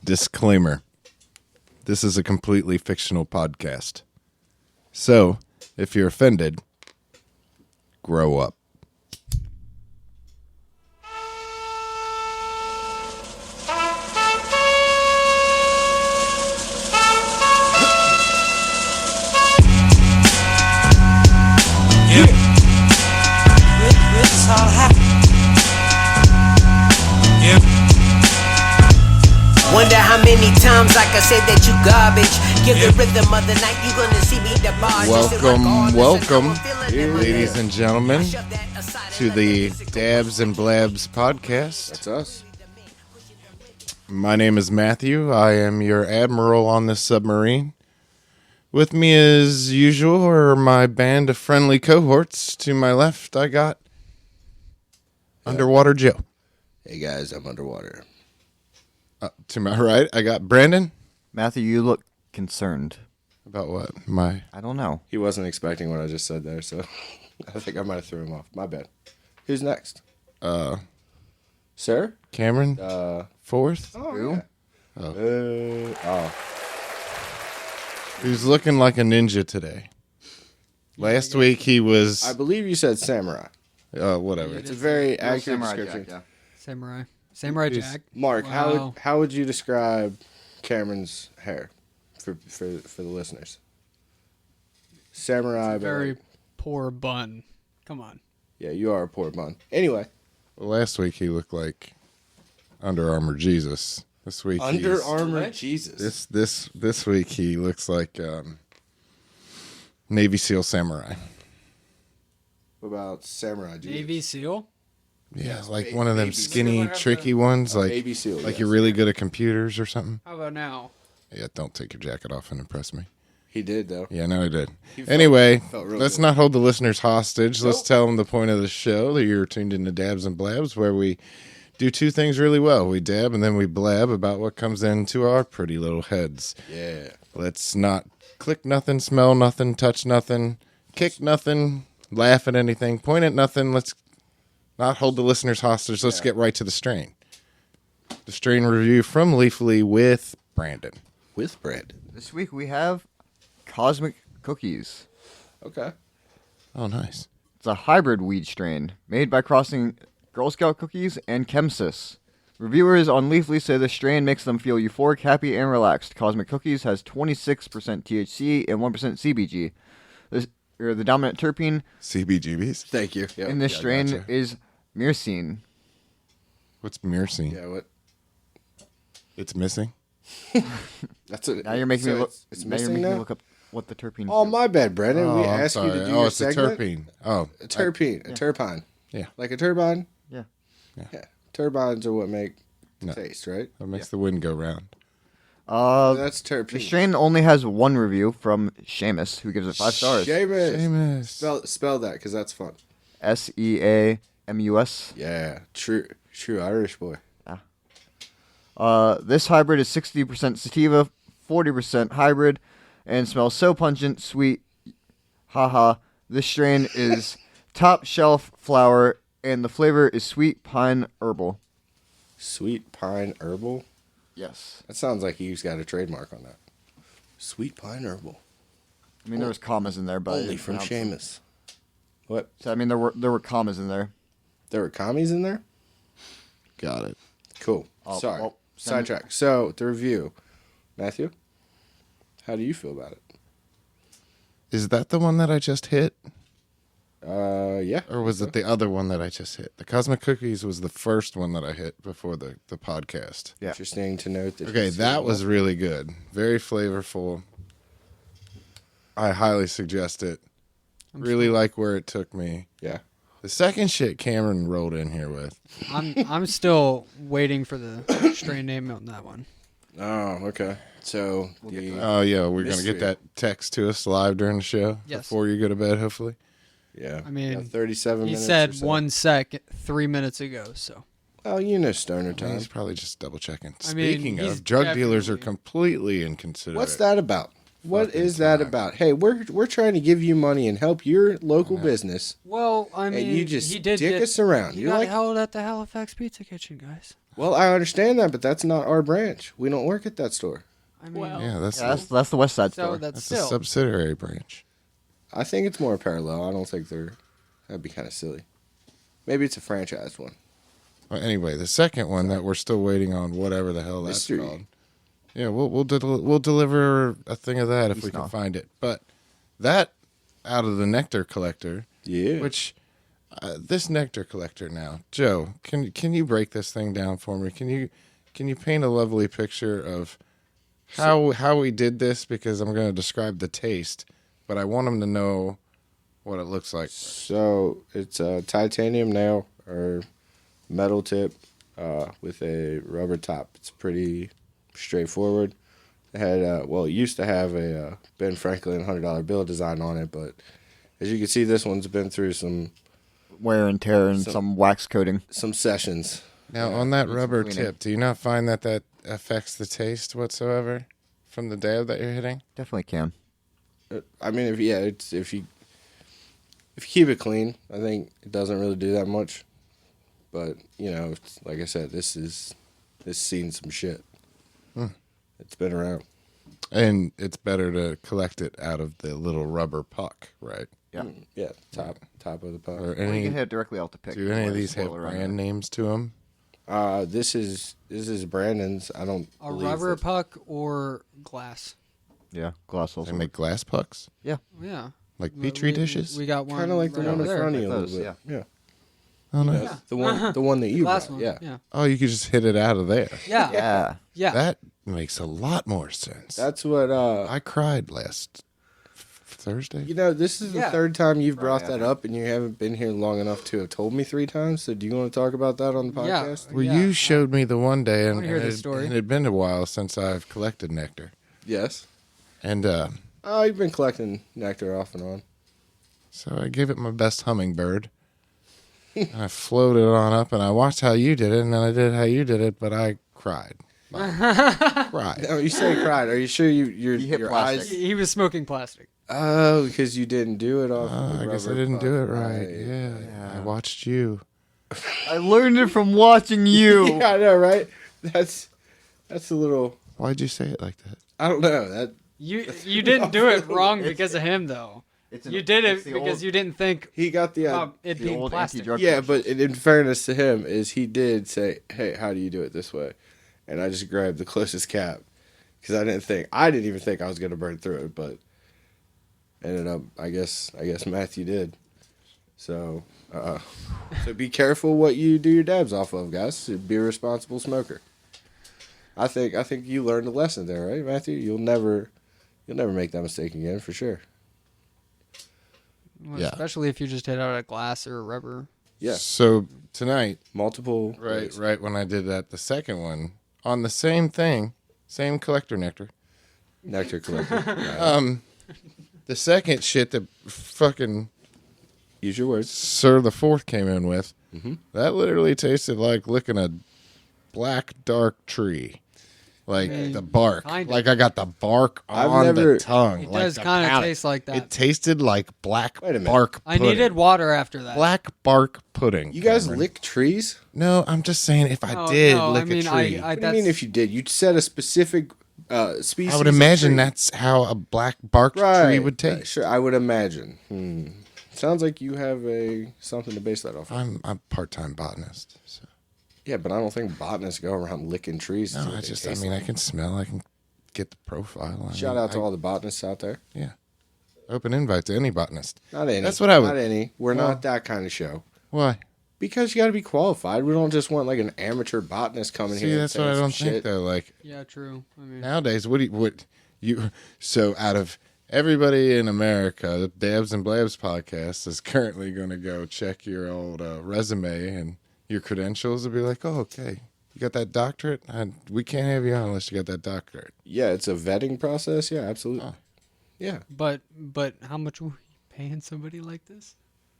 Disclaimer. This is a completely fictional podcast. So, if you're offended, grow up. This all happened. Wonder how many times I can say that you garbage. Give the rhythm of the night, you gonna see me the bar. Welcome, ladies and gentlemen, to the Dabs and Blabs podcast. That's us. My name is Matthew. I am your admiral on this submarine. With me, as usual, are my band of friendly cohorts. To my left, I got Underwater Joe. Hey guys, I'm underwater. To my right, I got Brandon. Matthew, you look concerned. About what? I don't know. He wasn't expecting what I just said there, so I think I might have threw him off. My bad. Who's next? Sir? Cameron. Fourth. Who? Yeah. Who's looking like a ninja today. Last week he was... I believe you said samurai. whatever. It's a very accurate Samurai description. Jack, Samurai Jack. Mark, Wow. how would you describe Cameron's hair for the listeners? Samurai, but Very like- poor bun. Come on. yeah, you are a poor bun. Anyway, Last week he looked like Under Armour Jesus. This week Under he's- Armour Jesus. This week he looks like Navy SEAL samurai. What about Samurai Jesus? Navy SEAL? Yeah, like baby- one of them baby skinny, SEAL. tricky ones, like Baby SEAL, like yes. you're really good at computers or something. How about now? Yeah, don't take your jacket off and impress me. He did though. Yeah, no, I did. felt- Anyway, felt real let's good. not hold the listeners hostage. Let's Nope. tell them the point of the show that you're tuned into Dabs and Blabs, where we do two things really well. We dab and then we blab about what comes into our pretty little heads. Yeah. Let's not click nothing, smell nothing, touch nothing, kick nothing, laugh at anything, point at nothing. Let's not hold the listeners hostage. Let's get right to the strain. The strain review from Leafly with Brandon. With bread. This week we have Cosmic Cookies. Okay. Oh, nice. It's a hybrid weed strain made by crossing Girl Scout cookies and Chemsis. Reviewers on Leafly say the strain makes them feel euphoric, happy, and relaxed. Cosmic Cookies has 26% THC and 1% CBG. The dominant terpene CBGBs. Thank you. Yep. in this strain gotcha. is myrcene. What's myrcene? Yeah, what? It's missing. That's it. Now you're making So me look. It's Now you're missing making me now? look up what the terpene. Oh, my bad, Brandon. we I'm asked you to sorry. do your it's segment. a terpene. Oh, A terpene. A turpine. Yeah. Like a turbine? Yeah. Yeah. Turbines are what make No. taste, right? that makes the wind go round. That's The terpene. strain only has one review from Seamus, who gives it 5 stars. Seamus. Famous. Spell that, because that's fun. SEAMUS. Yeah. True Irish boy. This hybrid is 60% sativa, 40% hybrid, and smells so pungent, sweet. Haha. This strain is top shelf flower, and the flavor is sweet pine herbal. Sweet pine herbal? Yes. That sounds like he's got a trademark on that. Sweet pine herbal. I mean, there was commas in there, but Only from Seamus. What? So, I mean, there were commas in there. There were commies in there? Got it. Cool. Oh, Sorry. well, Sidetrack. So, the review. Matthew, how do you feel about it? Is that the one that I just hit? Yeah. Or was it the other one that I just hit? The Cosmic Cookies was the first one that I hit before the podcast. Yeah. Interesting to note that. Okay, he's that single. was really good. Very flavorful. I highly suggest it. Really like where it took me. Yeah. The second shit Cameron rolled in here with. I'm still waiting for the strain name on that one. Oh, okay. So, Oh, yeah, we're going to Mystery. get that text to us live during the show. Yes. Before you go to bed, hopefully. yeah. I mean, yeah, 37 He minutes. said or so. 1 sec 3 minutes ago, so. Oh, you know stoner time. He's probably just double checking. I mean, Speaking he's of, drug dealers are definitely- completely inconsiderate. What's that about? What fucking is that time. about? Hey, we're trying to give you money and help your local business, Well, I mean, and you just he did dick get, us around. He You're got like, held at the Halifax Pizza Kitchen, guys. well, I understand that, but that's not our branch. We don't work at that store. I mean, Yeah, that's That's the West Side so store. that's a still. subsidiary branch. I think it's more parallel. I don't think that'd be kind of silly. Maybe it's a franchised one. Well, anyway, the second one that we're still waiting on, whatever the hell that's Mystery. called. Yeah, we'll deliver a thing of that if we can East find it. But that out of the nectar collector, Yeah. which this nectar collector now, Joe, can you break this thing down for me? Can you paint a lovely picture of how we did this? Because I'm going to describe the taste, but I want them to know what it looks like. So it's a titanium nail or metal tip with a rubber top. It's pretty straightforward. It had it used to have a Ben Franklin $100 bill design on it, but as you can see, this one's been through some Wear and tear and some wax coating. sessions. Now, on that needs some rubber cleaning. tip, do you not find that affects the taste whatsoever from the dab that you're hitting? Definitely can. I mean, if you keep it clean, I think it doesn't really do that much. But it's, like I said, this seen some shit. It's been around. And it's better to collect it out of the little rubber puck, right? Yeah. Yeah, top of the puck. Or Or you any, can hit it directly out the pick. do any of With a these have spoiler on brand it. names to them? This is Brandon's. I don't. A believe rubber that- puck or glass? Yeah, glass They also. make glass pucks? Yeah. Like We- petri we- dishes? We got one. Kind of like the right one over in there. front of you a Like little those, bit. Yeah. Oh, nice. The one that you Glass brought. one. Yeah. Yeah. Oh, you could just hit it out of there. Yeah. Yeah. Yeah. That makes a lot more sense. That's what. I cried last Thursday. This is the Yeah. third time you've brought Friday, I that up, and you haven't been here long enough to have told me 3 times. So, do you want to talk about that on the Yeah. podcast? Well, Yeah. you showed me the one day, and, wanna hear and this it, story. and it had been a while since I've collected nectar. Yes. And Oh, you've been collecting nectar off and on. so I gave it my best hummingbird. And I floated it on up, and I watched how you did it, and then I did how you did it, but I cried. Cried. No, you say cried. Are you sure your You hit your plastic. eyes? He was smoking plastic. Oh, because you didn't do it off. of the I guess I rubber didn't puck. do it right. Yeah. I watched you. I learned it from watching you. Yeah, I know, right? That's a little. Why'd you say it like that? I don't know that. You didn't do it wrong because of him though. You did it's it the because old- you didn't think He got the. about it the being old plastic. anti-drug Yeah, push. but in fairness to him, is he did say, "Hey, how do you do it this way?" And I just grabbed the closest cap because I didn't even think I was gonna burn through it, but ended up. I guess Matthew did. So, so be careful what you do your dabs off of, guys. Be a responsible smoker. I think you learned a lesson there, right, Matthew? You'll never make that mistake again, for sure. Well, Yeah. Especially if you just hit out a glass or a rubber. Yeah, So tonight, multiple. ways. right when I did that, the second one, on the same thing, same collector nectar, Nectar collector. the second shit that fucking Use your words. Sir the Fourth came in with, that literally tasted like licking a black dark tree. Like the bark. kinda. Like I got the bark I've on never- the tongue. It like does the kind of palate. taste like that. It tasted like black Wait a minute. bark I pudding. needed water after that. black bark pudding. You guys Cameron. lick trees? No, I'm just saying if I No, did no, lick I mean, a tree. I What do you mean if you did? You said a specific species. I would of imagine tree. that's how a black barked right, tree would right, taste. sure, I would imagine. Sounds like you have something to base that off of. I'm a part-time botanist. So. Yeah, but I don't think botanists go around licking trees. to see No, what I they just, I taste mean, I like. can smell, I can get the profile. Shout out to all the botanists out there. Yeah. Open invite to any botanist. Not any. That's what I would- Not any. We're Well- not that kind of show. Why? Because you got to be qualified. We don't just want like an amateur botanist coming See, here. that's and what I saying don't some think shit. though. Like Yeah, true. I mean, nowadays, so out of everybody in America, the Dabs and Blabs podcast is currently going to go check your old resume and your credentials and be like, oh, okay, you got that doctorate? We can't have you on unless you got that doctorate. Yeah, it's a vetting process. Yeah, absolutely. Oh. Yeah. but how much were you paying somebody like this?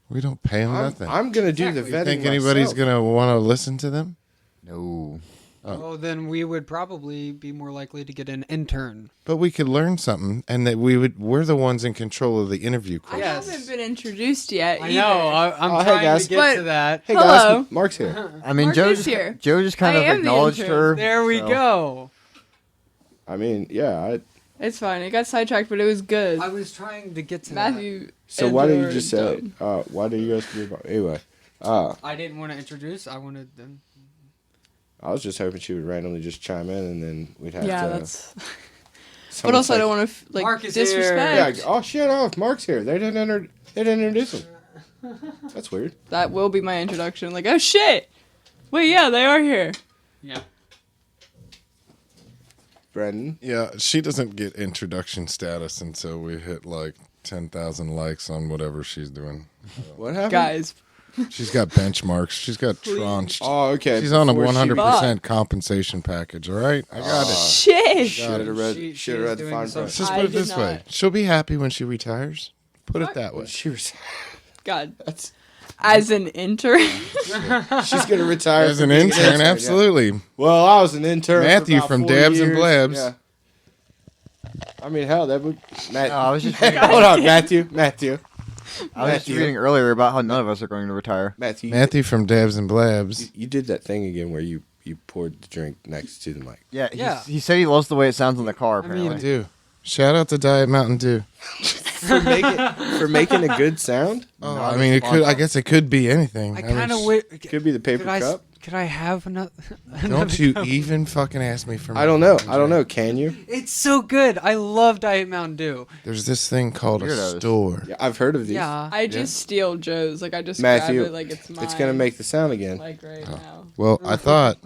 We don't pay them nothing. I'm gonna do the Exactly. vetting. Think anybody's myself. going to want to listen to them? No. Well, then we would probably be more likely to get an intern. But we could learn something, and that we're the ones in control of the interview I class. Yes. haven't been introduced yet. I either. know. I'm Oh, hey, trying guys. to get But- to that. Hey Hello. guys, Mark's here. I mean, Mark Joe is just, here. Joe just kind I of am the acknowledged intern. her. There we so- go. I mean, yeah. It's fine. It got sidetracked, but it was good. I was trying to get to Matthew. So and why Joe did you are just say? done. Why do you guys be about? Anyway, that. I didn't want to introduce. I wanted them. I was just hoping she would randomly just chime in, and then we'd have Yeah, to. that's. But someone's also, I like, don't want to like Mark is here. disrespect. Yeah. Oh shit! Oh, Mark's here. They didn't introduce him. That's weird. That will be my introduction. Like, oh shit! Wait, yeah, they are here. Yeah. Brendan. Yeah, she doesn't get introduction status until we hit like 10,000 likes on whatever she's doing. What happened? Guys, She's got benchmarks. She's got tranched. Oh, okay. She's on a before she- 100% compensation package. All right, I got it. shit! Should have read. She Should have is read the doing fine some- print. Let's just I put it did this way: not. she'll be happy when she retires. Put it that way. She was. God, That's. as an intern. She's gonna retire As from an being intern, yeah. absolutely. Well, I was an intern. for Matthew about from 4 Dabs and years. Blabs. Yeah. I mean, hell, that would. Matt, No, I was just hold on, Matthew. Matthew. I was just reading earlier about how none of us are going to retire. Matthew. Matthew from Dabs and Blabs. You did that thing again where you poured the drink next to the mic. Yeah, Yeah. he said he loves the way it sounds in the car. mean- Apparently, Mountain Dew. Shout out to Diet Mountain Dew. For making a good sound. Oh, Not I mean, it could. I responsible. guess it could be anything. I mean, kind of sh- wish. Could be the paper cup. Could I have another? Don't you even fucking ask me for. I don't know. Mountain I don't Dew. know. Can you? It's so good. I love Diet Mountain Dew. There's this thing called a Weirdos. store. Yeah, I've heard of these. Yeah. I just steal Joe's. Like, I just Matthew, grab it like it's mine. It's gonna make the sound again. Like right now. Well, I thought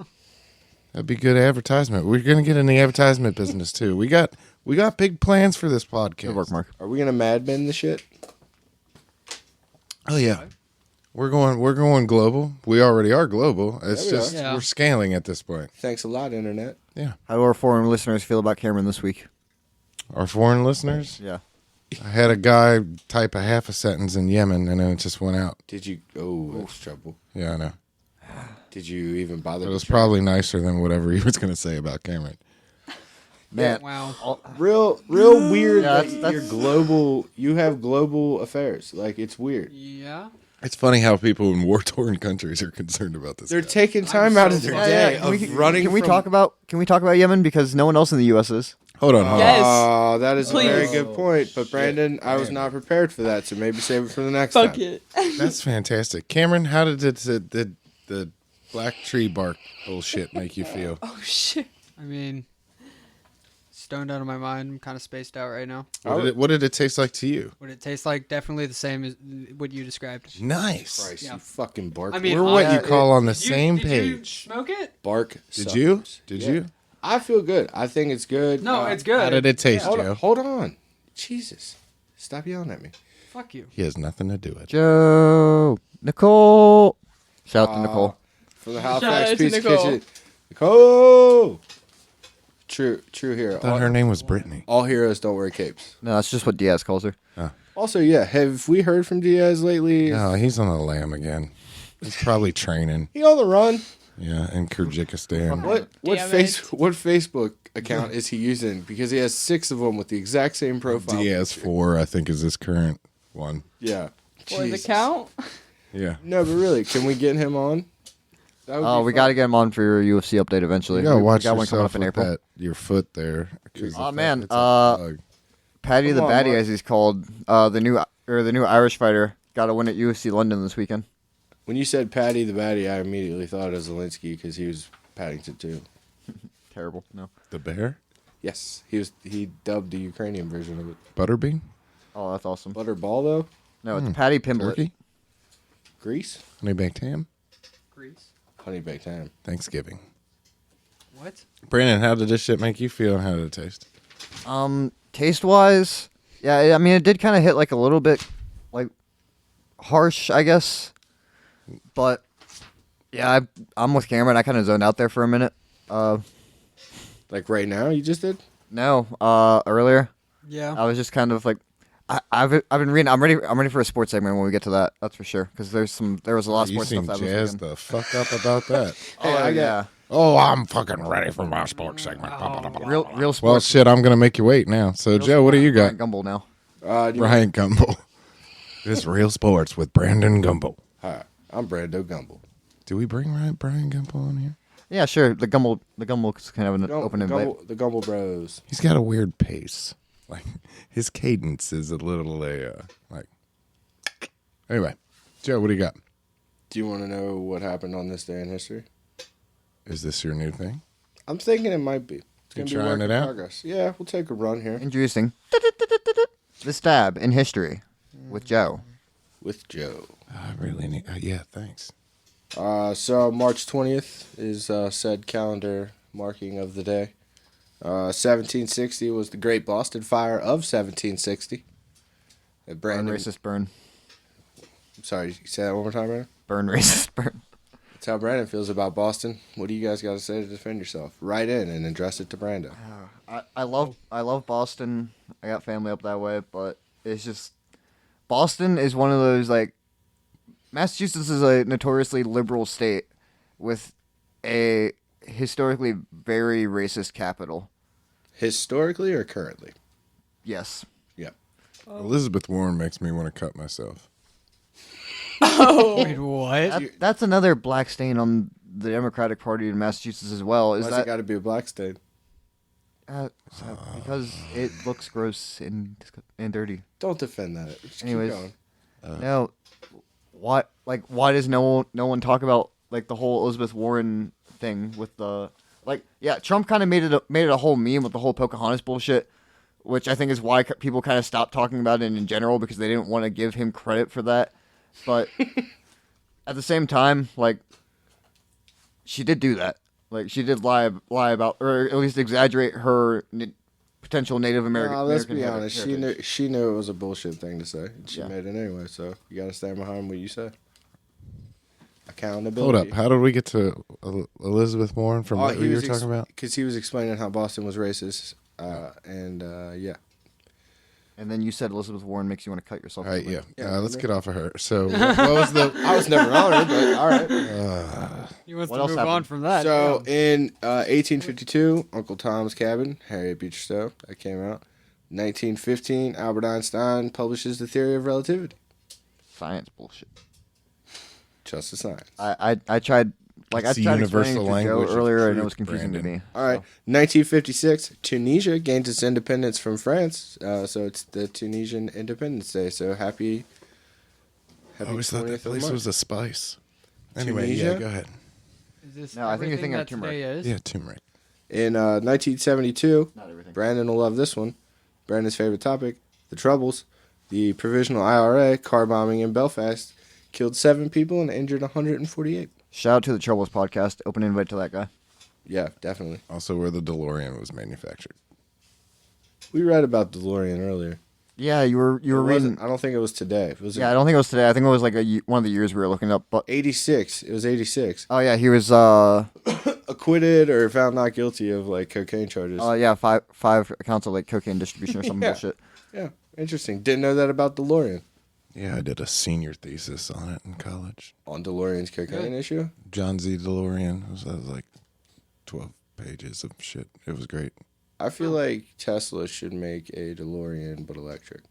that'd be good advertisement. We're gonna get in the advertisement business too. We got big plans for this podcast. good work, Mark. Are we gonna Mad Men the shit? Oh yeah, we're going global. We already are global. It's Yeah, we just are. Yeah. we're scaling at this point. Thanks a lot, internet. How do our foreign listeners feel about Cameron this week? Our foreign listeners. Yeah. I had a guy type a half a sentence in Yemen, and then it just went out. Did you? Oh, that's trouble. Yeah, I know. Did you even bother? It to was try? probably nicer than whatever he was going to say about Cameron. Man, Wow. real weird. Yeah, that that's- you're global. You have global affairs. Like it's weird. Yeah. It's funny how people in war-torn countries are concerned about this. They're guy. taking time out of their Yeah, day Can of we, running. Can we from- talk about Yemen because no one else in the U.S. is? Hold on. Yes. Oh, that is Please. a very good point. But Brandon, I was not prepared for that, so maybe save it for the next Fuck time. it. That's fantastic. Cameron, how did the black tree bark bullshit make you feel? Oh shit. I mean, stoned out of my mind. I'm kind of spaced out right now. What did it taste like to you? What it tastes like? Definitely the same as what you described. Nice. Christ, Yeah. you fucking bark. I mean, We're what Yeah, you call on the Did you- same did you page. smoke it? bark. Did you? suckers. Did Yeah. you? I feel good. I think it's good. No, it's good. How did it taste, Hold Joe? on, hold on. Jesus, stop yelling at me. Fuck you. He has nothing to do with it. Joe, Nicole. Shout out to Nicole. From the Shout Halifax out to Pizza Nicole. Kitchen, Nicole. True hero. I thought her name was Brittany. All heroes don't wear capes. No, that's just what Diaz calls her. Also, yeah, have we heard from Diaz lately? No, he's on the lam again. He's probably training. He on the run. Yeah, in Kyrgyzstan. What Damn it. what Facebook account is he using? Because he has 6 of them with the exact same profile. DS4, I think, is his current one. Yeah. For the Jesus. count. Yeah. No, but really, can we get him on? That would Oh, be we fun. got to get him on for your UFC update eventually. You gotta We watch got one coming yourself up in with April. that, your foot there. 'cause Oh, if man, it's a bug. Paddy Come the on, Baddie, Mark. as he's called, the new Irish fighter, got a win at UFC London this weekend. When you said Patty the Batty, I immediately thought of Zelensky because he was Paddington too. Terrible. No. The bear? Yes, he dubbed the Ukrainian version of it. Butterbean? Oh, that's awesome. Butterball though, No, it's Patty Pimblett. Turkey? Grease, Honey baked ham? Grease. honey baked ham. Thanksgiving. What? Brandon, how did this shit make you feel and how did it taste? Taste wise, yeah, I mean, it did kind of hit like a little bit, like harsh, I guess. But yeah, I'm with Cameron. I kind of zoned out there for a minute. Like right now, you just did. No, earlier Yeah. I was just kind of like, I've been reading. I'm ready for a sports segment when we get to that. That's for sure. Because there was a lot of You sports seem stuff that was jazzed weekend. the fuck up about that. Hey, I got Oh, I'm fucking ready for my sports segment. Real Well, sports. shit, I'm gonna make you wait now. So, Joe, what do you got? Gumbel now. Brian Gumble. This is Real Sports with Brandon Gumble. Hi, I'm Brando Gumble. Do we bring Brian Gumble on here? Yeah, sure. The Gumbel can have an open invite. The Gumble Bros. He's got a weird pace. Like his cadence is a little like. Anyway, Joe, what do you got? Do you want to know what happened on this day in history? Is this your new thing? I'm thinking it might be. It's You gonna be trying work it in out? progress. Yeah, we'll take a run here Introducing the stab in history with Joe. with Joe. I really need. Yeah, thanks. So March 20th is said calendar marking of the day. 1760 was the Great Boston Fire of 1760. Burn Brandon, racist burn. sorry, you say that one more time, Brandon? Burn racist burn. That's how Brandon feels about Boston. What do you guys got to say to defend yourself? Write in and address it to Brando. I love Boston. I got family up that way, but it's just Boston is one of those like Massachusetts is a notoriously liberal state with a historically very racist capital. Historically or currently? Yes. Yep. Elizabeth Warren makes me want to cut myself. Wait, what? That's another black stain on the Democratic Party in Massachusetts as well. Is Why's it that got to be a black state? because it looks gross and dirty? Don't defend that. Just Anyways. keep going. No, why does no one talk about like the whole Elizabeth Warren thing with the Trump kind of made it a whole meme with the whole Pocahontas bullshit, which I think is why people kind of stopped talking about it in general because they didn't want to give him credit for that. But at the same time, like she did do that. Like she did lie about, or at least exaggerate her potential Native American. Let's be American honest. heritage. She knew it was a bullshit thing to say. And she Yeah. made it anyway. So you got to stand behind what you say. Hold Accountability. up. How did we get to Elizabeth Warren from what you were talking about? Because he was explaining how Boston was racist. Yeah. And then you said Elizabeth Warren makes you want to cut yourself. All right, yeah. Yeah, Let's get off of her. So, what was the? I was never on her, but all right. He wants What to else move on happened? from that. So in 1852, Uncle Tom's Cabin, Harriet Beecher Stowe, that came out. 1915, Albert Einstein publishes the theory of relativity. Science bullshit. Just a science. I tried It's the explaining universal it to language Joe of earlier and it truth, was confusing to Brandon. me. All right. 1956, Tunisia gains its independence from France. So it's the Tunisian Independence Day. So happy I always thought 20th that of place March. was a spice. Anyway, Tunisia? yeah, go ahead. Is this No, I think you're everything thinking of that turmeric. today is? Yeah, turmeric. In 1972, Not everything. Brandon will love this one. Brandon's favorite topic, the Troubles. The provisional IRA car bombing in Belfast killed 7 people and injured 148. Shout out to the Troubles podcast. Open invite to that guy. Yeah, definitely. Also, where the DeLorean was manufactured. We read about DeLorean earlier. Yeah, you were It reading. wasn't- I don't think it was today. It was Yeah, I don't think it was today. I think it was like one of the years we were looking up. But 86. It was 86. oh yeah, he was. Acquitted or found not guilty of like cocaine charges. Yeah, five counts of like cocaine distribution or some Yeah. bullshit. Yeah, interesting. Didn't know that about DeLorean. Yeah, I did a senior thesis on it in college. On DeLorean's cocaine issue? John Z. DeLorean. That was like 12 pages of shit. It was great. I feel like Tesla should make a DeLorean but electric.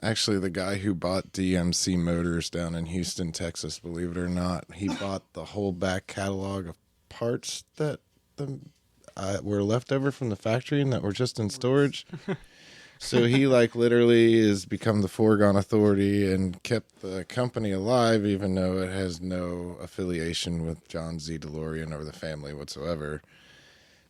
Actually, the guy who bought DMC Motors down in Houston, Texas, believe it or not, he bought the whole back catalog of parts that were left over from the factory and that were just in storage. So he like literally has become the foregone authority and kept the company alive, even though it has no affiliation with John Z. DeLorean or the family whatsoever.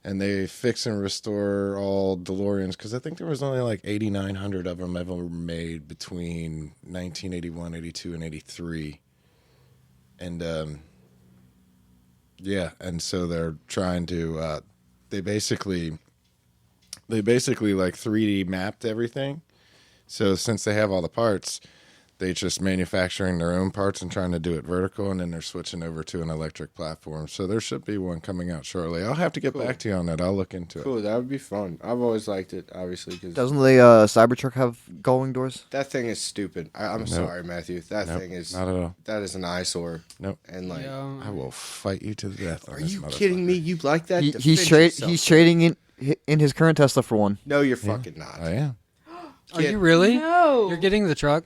And they fix and restore all DeLoreans because I think there was only like 8,900 of them ever made between 1981, 82, and 83. And yeah, and so they're trying to they basically like 3D mapped everything. So since they have all the parts, they just manufacturing their own parts and trying to do it vertical, and then they're switching over to an electric platform. So there should be one coming out shortly. I'll have to get back to you on that. I'll look into it. Cool, that would be fun. I've always liked it, obviously, because Doesn't the Cybertruck have gullwing doors? that thing is stupid. I'm sorry, Matthew. That Nope, thing is not at all. that is an eyesore. Nope. And like, Yeah. I will fight you to the death. On are this you motherfucker. kidding me? You like that? He's Defend yourself. he's trading in his current Tesla for one. No, you're fucking not. I am. Are you really? No. You're getting the truck?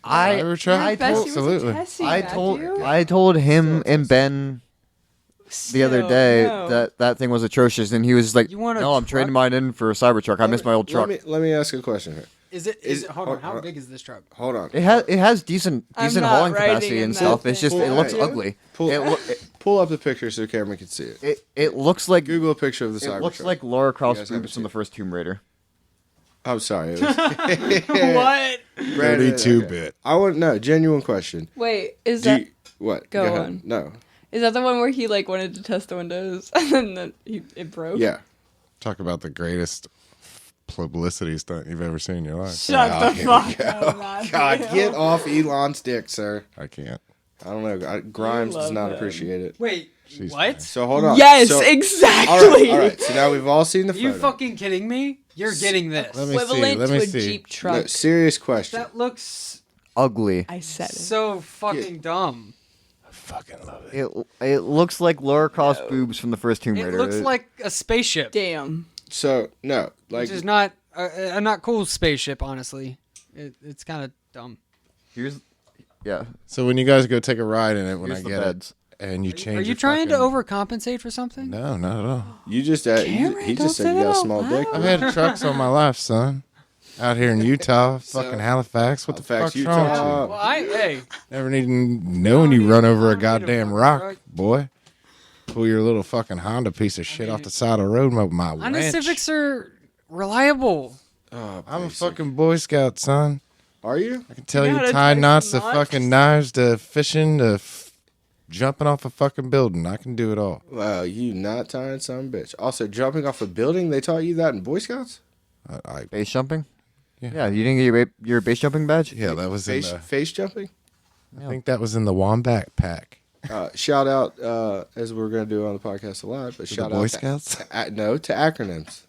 Cybertruck? I bet she was Absolutely. a Tessie, I Matthew. told him and Ben the other Still, day no. that thing was atrocious, and he was like, You want a "No, I'm truck? trading mine in for a Cybertruck. I miss my old truck." Let me ask a question here. Is Is- it? Hold hold- on. How hold- big is this truck? Hold on. It has decent I'm not hauling riding capacity in and that stuff. It's just thing. it looks Pull- ugly. Pull, pull up the picture so the camera can see it. It looks like Google a picture of the it Cybertruck. looks like Laura Croft guys haven't boobs seen from the it. first Tomb Raider. I'm sorry. It was, What? 32-bit. I want no genuine question. Wait, is Do that you, what? Go ahead. on. No. is that the one where he like wanted to test the windows and then it broke? Yeah. Talk about the greatest publicity stunt you've ever seen in your life. Shut Oh, the here fuck up, Matthew. God, get off Elon's dick, sir. I can't. I don't know. Grimes does love not him. appreciate it. Wait, She's what? So hold on. Yes, So- exactly. All right. So now we've all seen the Are photo. you fucking kidding me? You're getting this. Let me Equivalent Let me to a see. Jeep No, truck. serious question. That looks Ugly. I said it. so fucking dumb. I fucking love it. It looks like Laura Croft's boobs from the first Tomb It Raider. looks like a spaceship, Damn. So no, like which is not a not cool spaceship. Honestly, it's kind of dumb. here's yeah. So when you guys go take a ride in it, when Here's I the get beds. it, and you change Are you your trying to fucking- overcompensate for something? No, not at all. you just Cameron, he don't just say said you that got a out small loud. dick. I've had trucks all my life, son. Out here in Utah, So- fucking Halifax. What the Halifax, fuck's wrong with Utah. you? Well, hey, Never need to know when you run over a need a goddamn fucking rock, truck. boy. Pull your little fucking Honda piece of shit off the side of the road with my Honda wrench. Civics are reliable. Oh, I'm a basic. fucking Boy Scout, son. Are you? I can tell You know you how to tie tie knots some to knots? fucking knives to fishing to jumping off a fucking building. I can do it all. Wow, you not tying some bitch. Also, jumping off a building. They taught you that in Boy Scouts. Base jumping? Yeah. Yeah, you didn't get your base jumping badge? Yeah, that was in Face jumping. I think that was in the Wombat pack. Shout out as we're gonna do on the podcast a lot, but To shout the Boy out Scouts. to acronyms.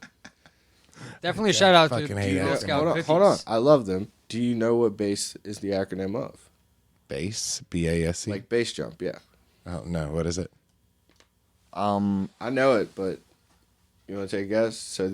Definitely a shout out to fucking hate Girl acronyms. Scout Hold on, cookies. hold on. I love them. Do you know what base is the acronym of? Base, B-A-S-E. Like base jump, yeah. Oh no, what is it? I know it, but you want to take a guess? So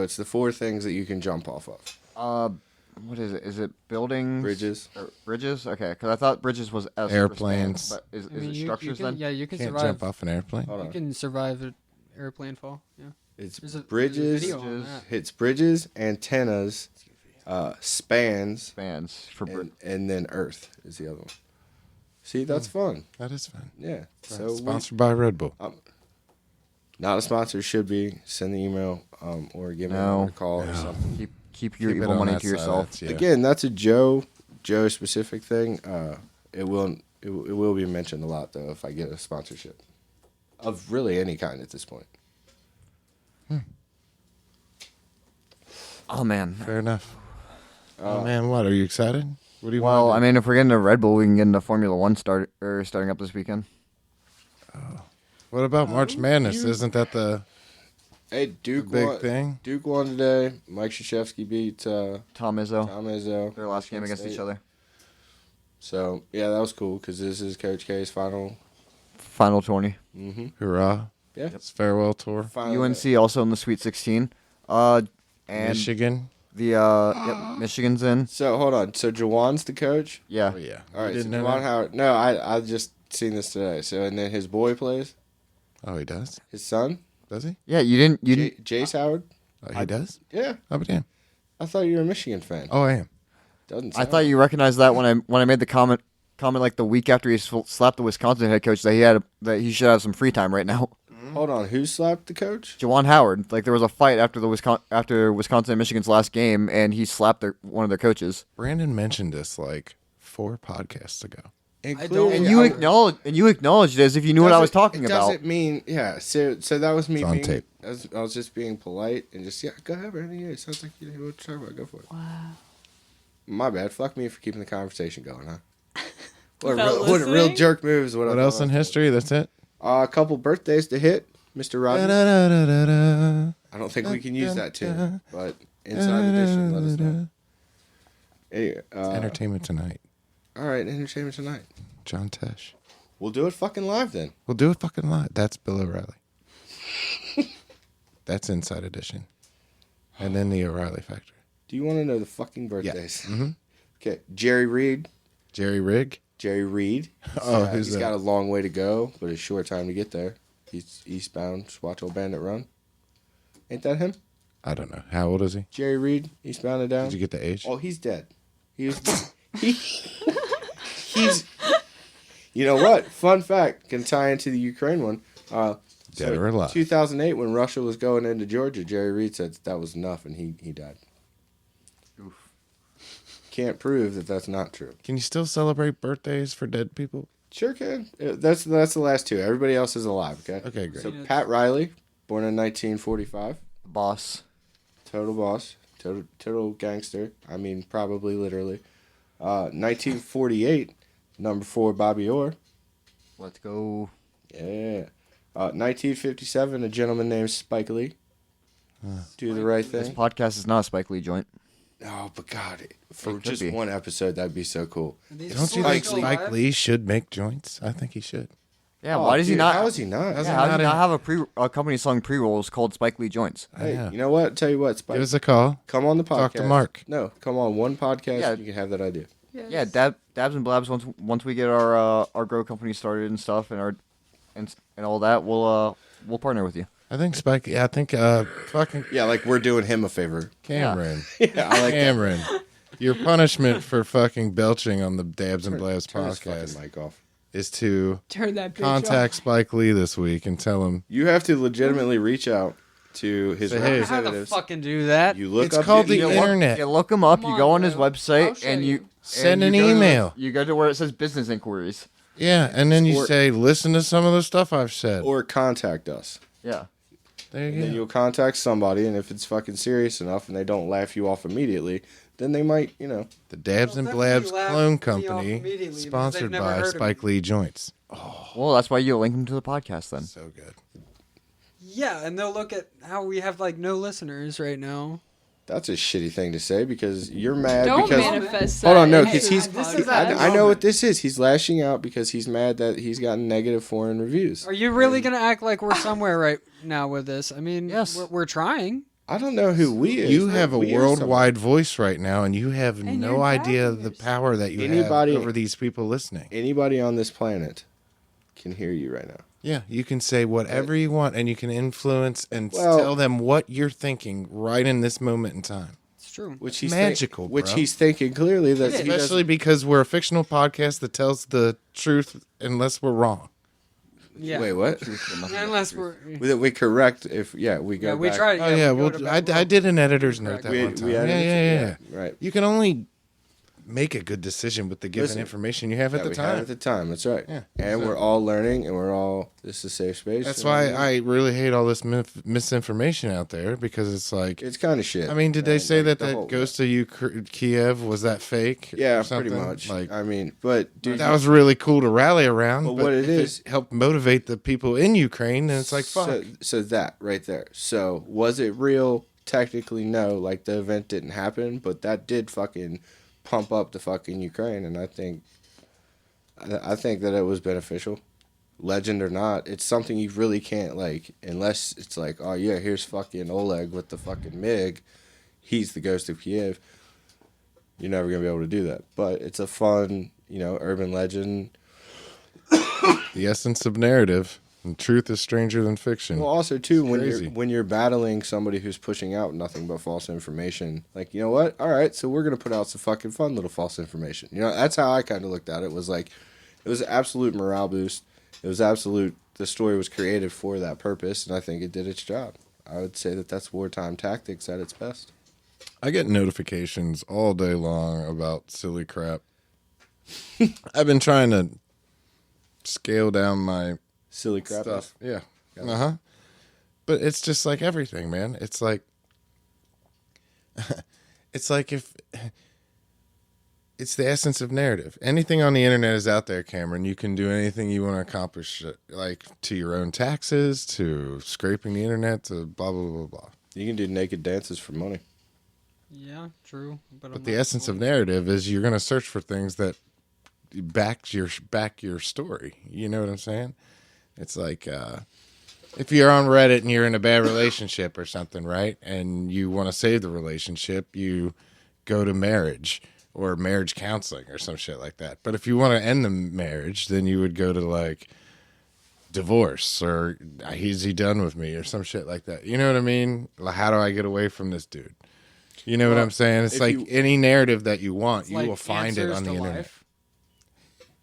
it's the four things that you can jump off of. What is it? Is it buildings? Bridges. Or bridges? Okay, because I thought bridges was S. for Airplanes. span, But is I mean, it you structures can, then? Yeah, you can Can't survive. jump off an airplane. Hold You on. can survive an airplane fall. Yeah. It's There's a bridges. video on that. It's bridges, antennas, spans, Spans for and then Earth is the other one. See, that's fun. That is fun. Yeah. So Sponsored by Red Bull. not a sponsor. Should be. Send the email or give me No. a call or something. keep your Keep it evil on money that to side, yourself. that's- yeah. Again, that's a Joe specific thing. It will be mentioned a lot though if I get a sponsorship of really any kind at this point. Oh man. Fair enough. Oh man, what are you excited? What do you Well, I want? mean, if we're getting to Red Bull, we can get into Formula One starting up this weekend. What about March Madness? Isn't that the Hey, Duke big won. thing? Duke won today. Mike Krzyzewski beat Tom Izzo, Tom Izzo. their last game Kent against each State. other. So yeah, that was cool because this is Coach K's final. Final 20. Hurrah! Yeah. It's farewell tour. Final UNC also in the Sweet 16. And Michigan. the Michigan's in. So hold on. So Jawan's the coach. Yeah. Oh yeah. All right. You So didn't know Jawan that? Howard. No, I just seen this today. So and then his boy plays. Oh, he does. His son, Does he? Yeah, you didn't. Jace Howard. Oh, he does. Yeah, Oh, but damn. I thought you were a Michigan fan. Oh, I am. Doesn't. I Sound thought you recognized that when I made the comment like the week after he slapped the Wisconsin head coach that he should have some free time right now. Hold on. Who slapped the coach? Jawan Howard, like there was a fight after Wisconsin and Michigan's last game, and he slapped one of their coaches. Brandon mentioned this like 4 podcasts ago. And I clearly don't- And you acknowledged it as if you knew what I was talking it about. Doesn't mean So that was me It's on being. tape. I was just being polite and just go ahead, Brandon. Yeah, it sounds like you know what to talk about. Go for it. My bad. Fuck me for keeping the conversation going, huh? What a Without real listening? jerk move is what What else in history? That's it. A couple birthdays to hit, Mr. Rogers. Da-da-da-da-da-da. I don't think we can use that tune, but Inside Edition, let us know. Hey, Entertainment Tonight. all right, Entertainment Tonight. John Tesh. We'll do it fucking live then. We'll do it fucking live. That's Bill O'Reilly. That's Inside Edition. And then the O'Reilly Factor. Do you want to know the fucking birthdays? Mhm. Okay, Jerry Reed. Jerry Rigg. Jerry Reed. Oh, who's He's that? got a long way to go, but a short time to get there. He's eastbound, Swatto Bandit Run. Ain't that him? I don't know. How old is he? Jerry Reed, eastbound and down. Did you get the age? Oh, he's dead. He was. He's. You know what? Fun fact can tie into the Ukraine one. Dead or alive. 2008, when Russia was going into Georgia, Jerry Reed said that was enough, and he died. Can't prove that that's not true. Can you still celebrate birthdays for dead people? Sure can. That's the last two. Everybody else is alive. Okay. Okay, great. So Pat Riley, born in 1945, Boss. total boss, total gangster. I mean, probably literally. 1948, number 4, Bobby Orr. Let's go. Yeah. 1957, a gentleman named Spike Lee. Do the right This thing. podcast is not a Spike Lee joint. Oh, but God, for It could just be. one episode, that'd be so cool. Don't you think Spike Lee should make joints? I think he should. Yeah, Oh, why does he dude, not? How is he not? How's Yeah, he how does not he not in- have a company selling pre-rolls called Spike Lee joints? I Hey, know. you know what? Tell you what, Spike. Give us a call. Come on the podcast. Talk to Mark. No, come on one podcast. Yeah. You can have that idea. Yeah, dabs and blabs. Once we get our grow company started and stuff and all that, we'll partner with you. I think Spike. Yeah, I think fucking Yeah, like we're doing him a favor. Cameron. Yeah, I like Cameron. Your punishment for fucking belching on the Dabs and Blabs Turn his podcast fucking mic off. is to Turn that bitch contact off. Spike Lee this week and tell him You have to legitimately reach out to his Say, hey. How to representatives. fucking do that? You look It's up called the you know what? internet. You look him up. Come You go on, on his bro. I'll website show and you. you Send and an you go to- email. you go to where it says business inquiries. Yeah, and then you Or- say, listen to some of the stuff I've said. Or contact us. Yeah. There And you then go. you'll contact somebody, and if it's fucking serious enough and they don't laugh you off immediately, then they might, The Dabs and They'll Blabs definitely laugh Clone me off Company, immediately because sponsored they've never by heard of Spike me. Lee Joints. Well, that's why you link him to the podcast then. So good. Yeah, and they'll look at how we have like no listeners right now. that's a shitty thing to say because you're mad Don't because manifest Hold that on, no, into 'cause he's- the This is podcast. I know what this is. He's lashing out because he's mad that he's gotten negative foreign reviews. Are you really gonna act like we're somewhere right now with this? I mean, Yes. we're trying. I don't know who we is. You have a We is worldwide voice right now, and you have And no you're idea dragging the yourself. power that you Anybody- have over these people listening. somebody. Anybody on this planet can hear you right now. Yeah, you can say whatever you want, and you can influence and Well- tell them what you're thinking right in this moment in time. It's true. Which he's Magical, which bro. he's thinking clearly that he Especially because we're a fictional podcast that tells the truth unless we're wrong. Yeah. Wait, what? Unless we're That we correct if we go. yeah, we back. try. Oh yeah, we go to well, bed. I did an editor's note that We, one time. we Yeah, edited yeah, it? yeah. Right. You can only make a good decision with the given Listen, information you have at That the we had time. at the time. That's right. Yeah. And So- we're all learning, and we're all. This is a safe space. That's and why I really hate all this misinformation out there, because it's like, It's kind of shit. I mean, did they And, say like, that the that whole- goes to Kiev? Was that fake? or Yeah, something? pretty much. Like, I mean, but dude, that was really cool to rally around. But but what it if is- helped motivate the people in Ukraine, and it's like, fuck. So that right there. So was it real? Technically, no. Like the event didn't happen, but that did fucking pump up the fucking Ukraine, and I think that it was beneficial. Legend or not, it's something you really can't like unless it's like, oh yeah, here's fucking Oleg with the fucking MiG. He's the ghost of Kiev. You're never gonna be able to do that. But it's a fun, urban legend. The essence of narrative, and truth is stranger than fiction. Well, also too, crazy. when you're battling somebody who's pushing out nothing but false information, like, you know what? All right, so we're gonna put out some fucking fun little false information. That's how I kind of looked at it. Was like, it was an absolute morale boost. It was absolute. The story was created for that purpose, and I think it did its job. I would say that that's wartime tactics at its best. I get notifications all day long about silly crap. I've been trying to scale down my Silly crap. stuff. Yeah. Uh-huh. But it's just like everything, man. It's like it's like it's the essence of narrative. Anything on the internet is out there, Cameron. You can do anything you want to accomplish, like to your own taxes, to scraping the internet, to blah, blah, blah, blah. You can do naked dances for money. Yeah, true. But the essence of narrative is you're going to search for things that back your story. You know what I'm saying? It's like if you're on Reddit and you're in a bad relationship or something, right? And you want to save the relationship, you go to marriage or marriage counseling or some shit like that. But if you want to end the marriage, then you would go to like divorce or is he done with me or some shit like that. You know what I mean? Like, how do I get away from this dude? You know what I'm saying? It's like any narrative that you want, you will find it on the internet.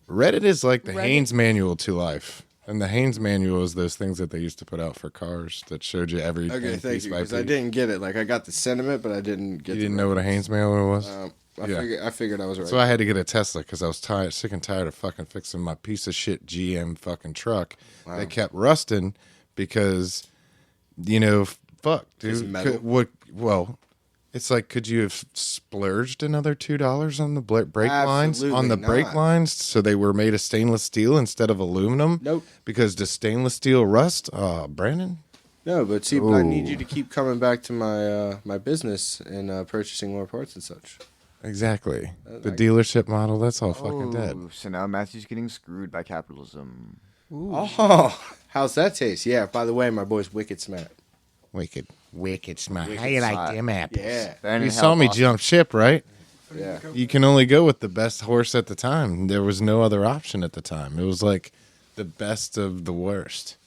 Reddit is like the Haynes manual to life. And the Haynes manual is those things that they used to put out for cars that showed you everything. Okay, thank you. Because I didn't get it. Like, I got the sentiment, but I didn't get. You didn't know what a Haynes manual was? I figured I was right. So I had to get a Tesla because I was sick and tired of fucking fixing my piece of shit GM fucking truck that kept rusting because, fuck, dude. It's like, could you have splurged another $2 on the brake lines? On the brake lines, so they were made of stainless steel instead of aluminum? Nope. Because does stainless steel rust? Brandon? No, but see, but I need you to keep coming back to my my business and purchasing more parts and such. Exactly. The dealership model, that's all fucking dead. So now Matthew's getting screwed by capitalism. Oh, how's that taste? Yeah, by the way, my boy's wicked smart. Wicked smart. How you like them apples? Yeah. You saw me jump ship, right? Yeah. You can only go with the best horse at the time. There was no other option at the time. It was like the best of the worst.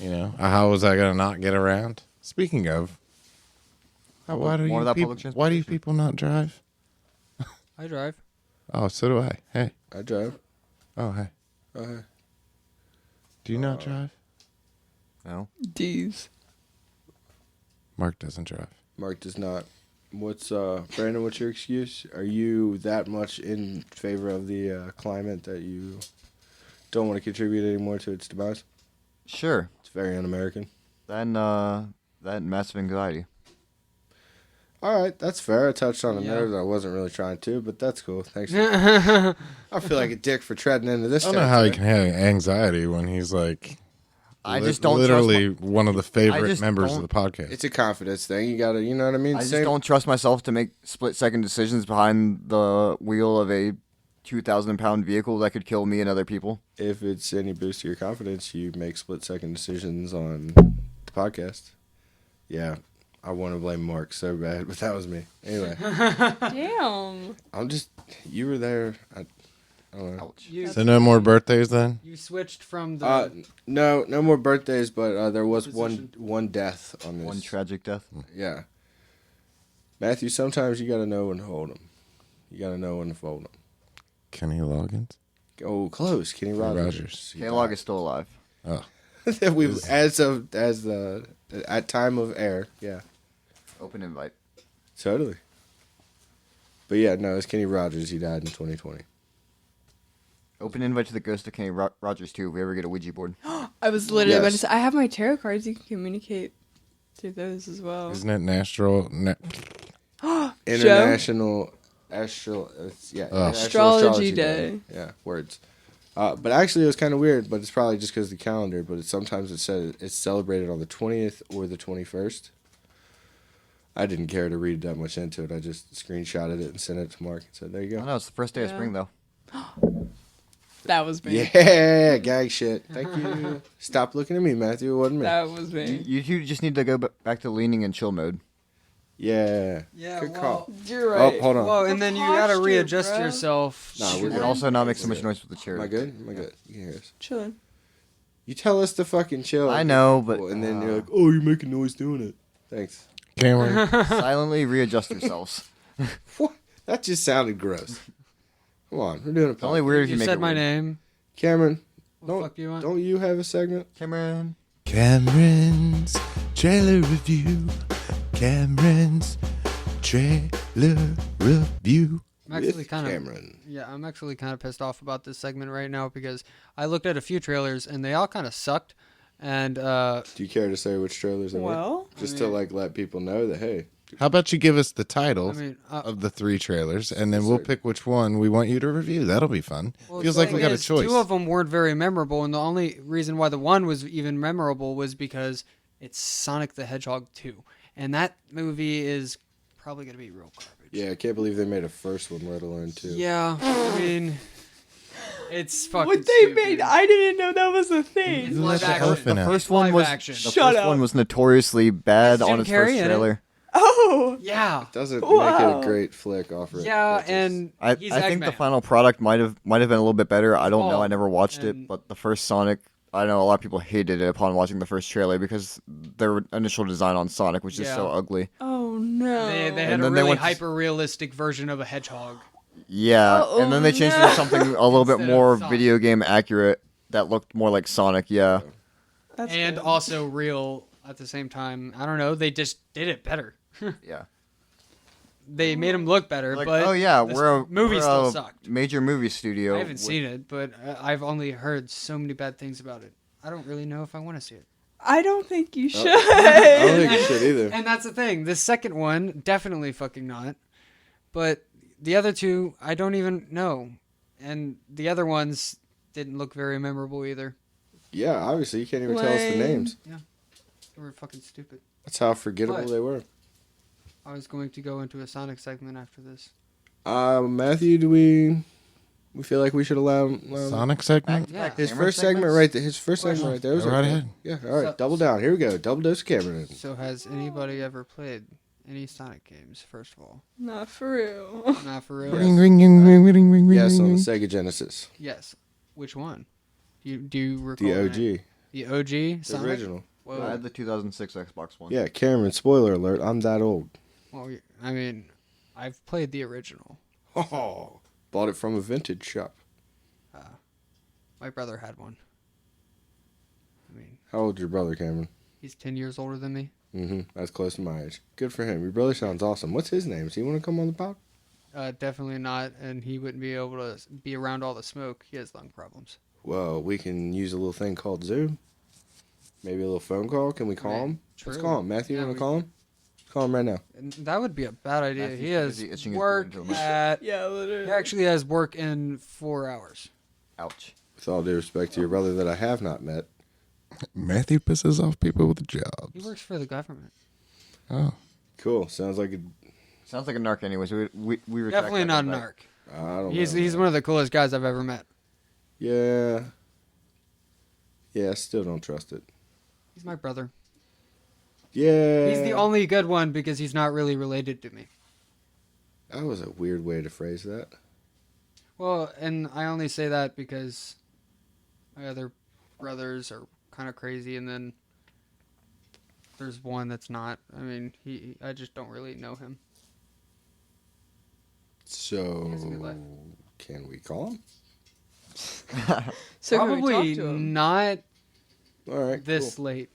How was I going to not get around? Speaking of, why do you people not drive? I drive. Oh, so do I. Hey. I drive. Oh, hey. Do you not drive? No. D's. Mark doesn't drive. Mark does not. What's Brandon? What's your excuse? Are you that much in favor of the climate that you don't want to contribute anymore to its demise? Sure. It's very un-American. Then that massive anxiety. All right, that's fair. I touched on a nerve that I wasn't really trying to, but that's cool. Thanks. I feel like a dick for treading into this. I don't know how he can have anxiety when he's like. I just don't literally one of the favorite members of the podcast. It's a confidence thing. You gotta, you know what I mean. I just don't trust myself to make split-second decisions behind the wheel of a 2,000-pound vehicle that could kill me and other people. If it's any boost to your confidence, you make split-second decisions on the podcast. Yeah, I want to blame Mark so bad, but that was me. Anyway. Damn. You were there. I don't know. So no more birthdays then? You switched from the. No more birthdays, but there was one death on this. One tragic death. Yeah. Matthew, sometimes you got to know when to hold them. You got to know when to fold them. Kenny Loggins? Oh, close. Kenny Rogers. Kenny Log is still alive. Oh. At time of air, yeah. Open invite. Totally. But yeah, no, it's Kenny Rogers. He died in 2020. Open invite to the ghost of Kenny Rogers too. If we ever get a Ouija board. I was literally about to say, I have my tarot cards. You can communicate through those as well. Isn't it International Astrology Day. Yeah, words. But actually, it was kind of weird. But it's probably just because of the calendar. But sometimes it said it's celebrated on the 20th or the 21st. I didn't care to read that much into it. I just screenshotted it and sent it to Mark and said, "There you go." Oh, no, it's the first day of spring though. That was me. Yeah, gag shit. Thank you. Stop looking at me, Matthew. It wasn't me. That was me. You just need to go back to leaning and chill mode. Yeah. Yeah, Good well, call. You're right. Oh, hold on. Well, and then you gotta posture, readjust bro. yourself. Nah, we're And good. also not make so much noise with the chair. Am I good? Am I good? You can hear us. Chilling. You tell us to fucking chill. I know, but And then you're like, oh, you're making noise doing it. Thanks. Cameron? silently readjust yourselves. What? That just sounded gross. Come on, we're doing a It's only podcast. weird if You you make said it my weird. name. Cameron, What the fuck do you want? don't you have a segment? Cameron. Cameron's trailer review. Cameron's trailer review. I'm actually With kind of. Cameron. Yeah, I'm actually kind of pissed off about this segment right now because I looked at a few trailers and they all kind of sucked. And Do you care to say which trailers they were? Well, Just to like let people know that hey, How about you give us the title I mean, of the 3 trailers, and then we'll pick which one we want you to review. That'll be fun. well, Feels the like we thing got a is, choice. 2 of them weren't very memorable, and the only reason why the one was even memorable was because it's Sonic the Hedgehog 2, and that movie is probably gonna be real garbage. Yeah, I can't believe they made a first one, let alone 2. Yeah, I mean, it's fucking. What they stupid. made, I didn't know that was a thing. Isn't Live that the action. elephant The out? first one Live was action. the Shut first up. one was notoriously bad Has Jim on its Carrey first in it. trailer. Oh, Yeah, Doesn't make Wow. it a great flick off it. yeah, It just- and I he's think the Eggman. final product might have been a little bit better. I don't know. Oh, I never watched and- it, but the first Sonic, I know a lot of people hated it upon watching the first trailer because their initial design on Sonic was just so Yeah. ugly. oh no. They had And a then they really went to- hyper realistic version of a hedgehog. Yeah, Oh, and then they changed it no. to something a little bit Instead of more Sonic. video game accurate that looked more like Sonic. Yeah, That's And good. also real at the same time. I don't know. They just did it better. yeah. They made him look better, Like, but oh yeah, this we're a movie we're still a sucked. major movie studio. I haven't with- seen it, but I've only heard so many bad things about it. I don't really know if I want to see it. I don't think you should. I don't think you should either. And that's the thing. The second one, definitely fucking not. But the other 2, I don't even know. And the other ones didn't look very memorable either. Yeah, obviously you can't even tell us the Lame. names. They were fucking stupid. That's how forgettable But- they were. I was going to go into a Sonic segment after this. Matthew, do we feel like we should allow Sonic segment? Yeah. his Camera first segment segments? right there? His first segment right there. Was Go right okay. ahead. Yeah, all right. So- Double down. Here we go. Double dose of Cameron. So has anybody ever played any Sonic games, first of all? Not for real. Not for real? Ring, ring, ring, ring, ring, ring, Yes, ring, on the ring. Sega Genesis. Yes. Which one? Do you recall The the OG. name? The OG The Sonic? original. Whoa. I had the 2006 Xbox One. Yeah, Cameron, spoiler alert, I'm that old. Well, I mean, I've played the original. Oh. Bought it from a vintage shop. My brother had one. I mean, How old's your brother, Cameron? he's 10 years older than me. That's close to my age. Good for him. Your brother sounds awesome. What's his name? Does he want to come on the pod? Definitely not, and he wouldn't be able to be around all the smoke. He has lung problems. Well, we can use a little thing called Zoom. Maybe a little phone call. Can we call Right. him? Let's True. call him. Matthew, Yeah, you want we- to call him? Let's call him right now. And that would be a bad idea. Matthew's He has busy itching his work ear into a mic. at. Yeah, He literally. actually has work in 4 hours. Ouch. With all due respect to your brother that I have not met. Matthew pisses off people with He jobs. works for the government. Oh. Cool. Sounds like a, Sounds like a narc, anyways. We retract Definitely that not a comeback. narc. I don't He's know. he's one of the coolest guys I've ever met. Yeah. Yeah, I still don't trust it. He's my brother. Yeah. He's the only good one because he's not really related to me. That was a weird way to phrase that. Well, and I only say that because my other brothers are kind of crazy, and then there's one that's not. I mean, I just don't really know him. So, He has a good life. can we call him? So can we Probably talk to him? not All right. this late.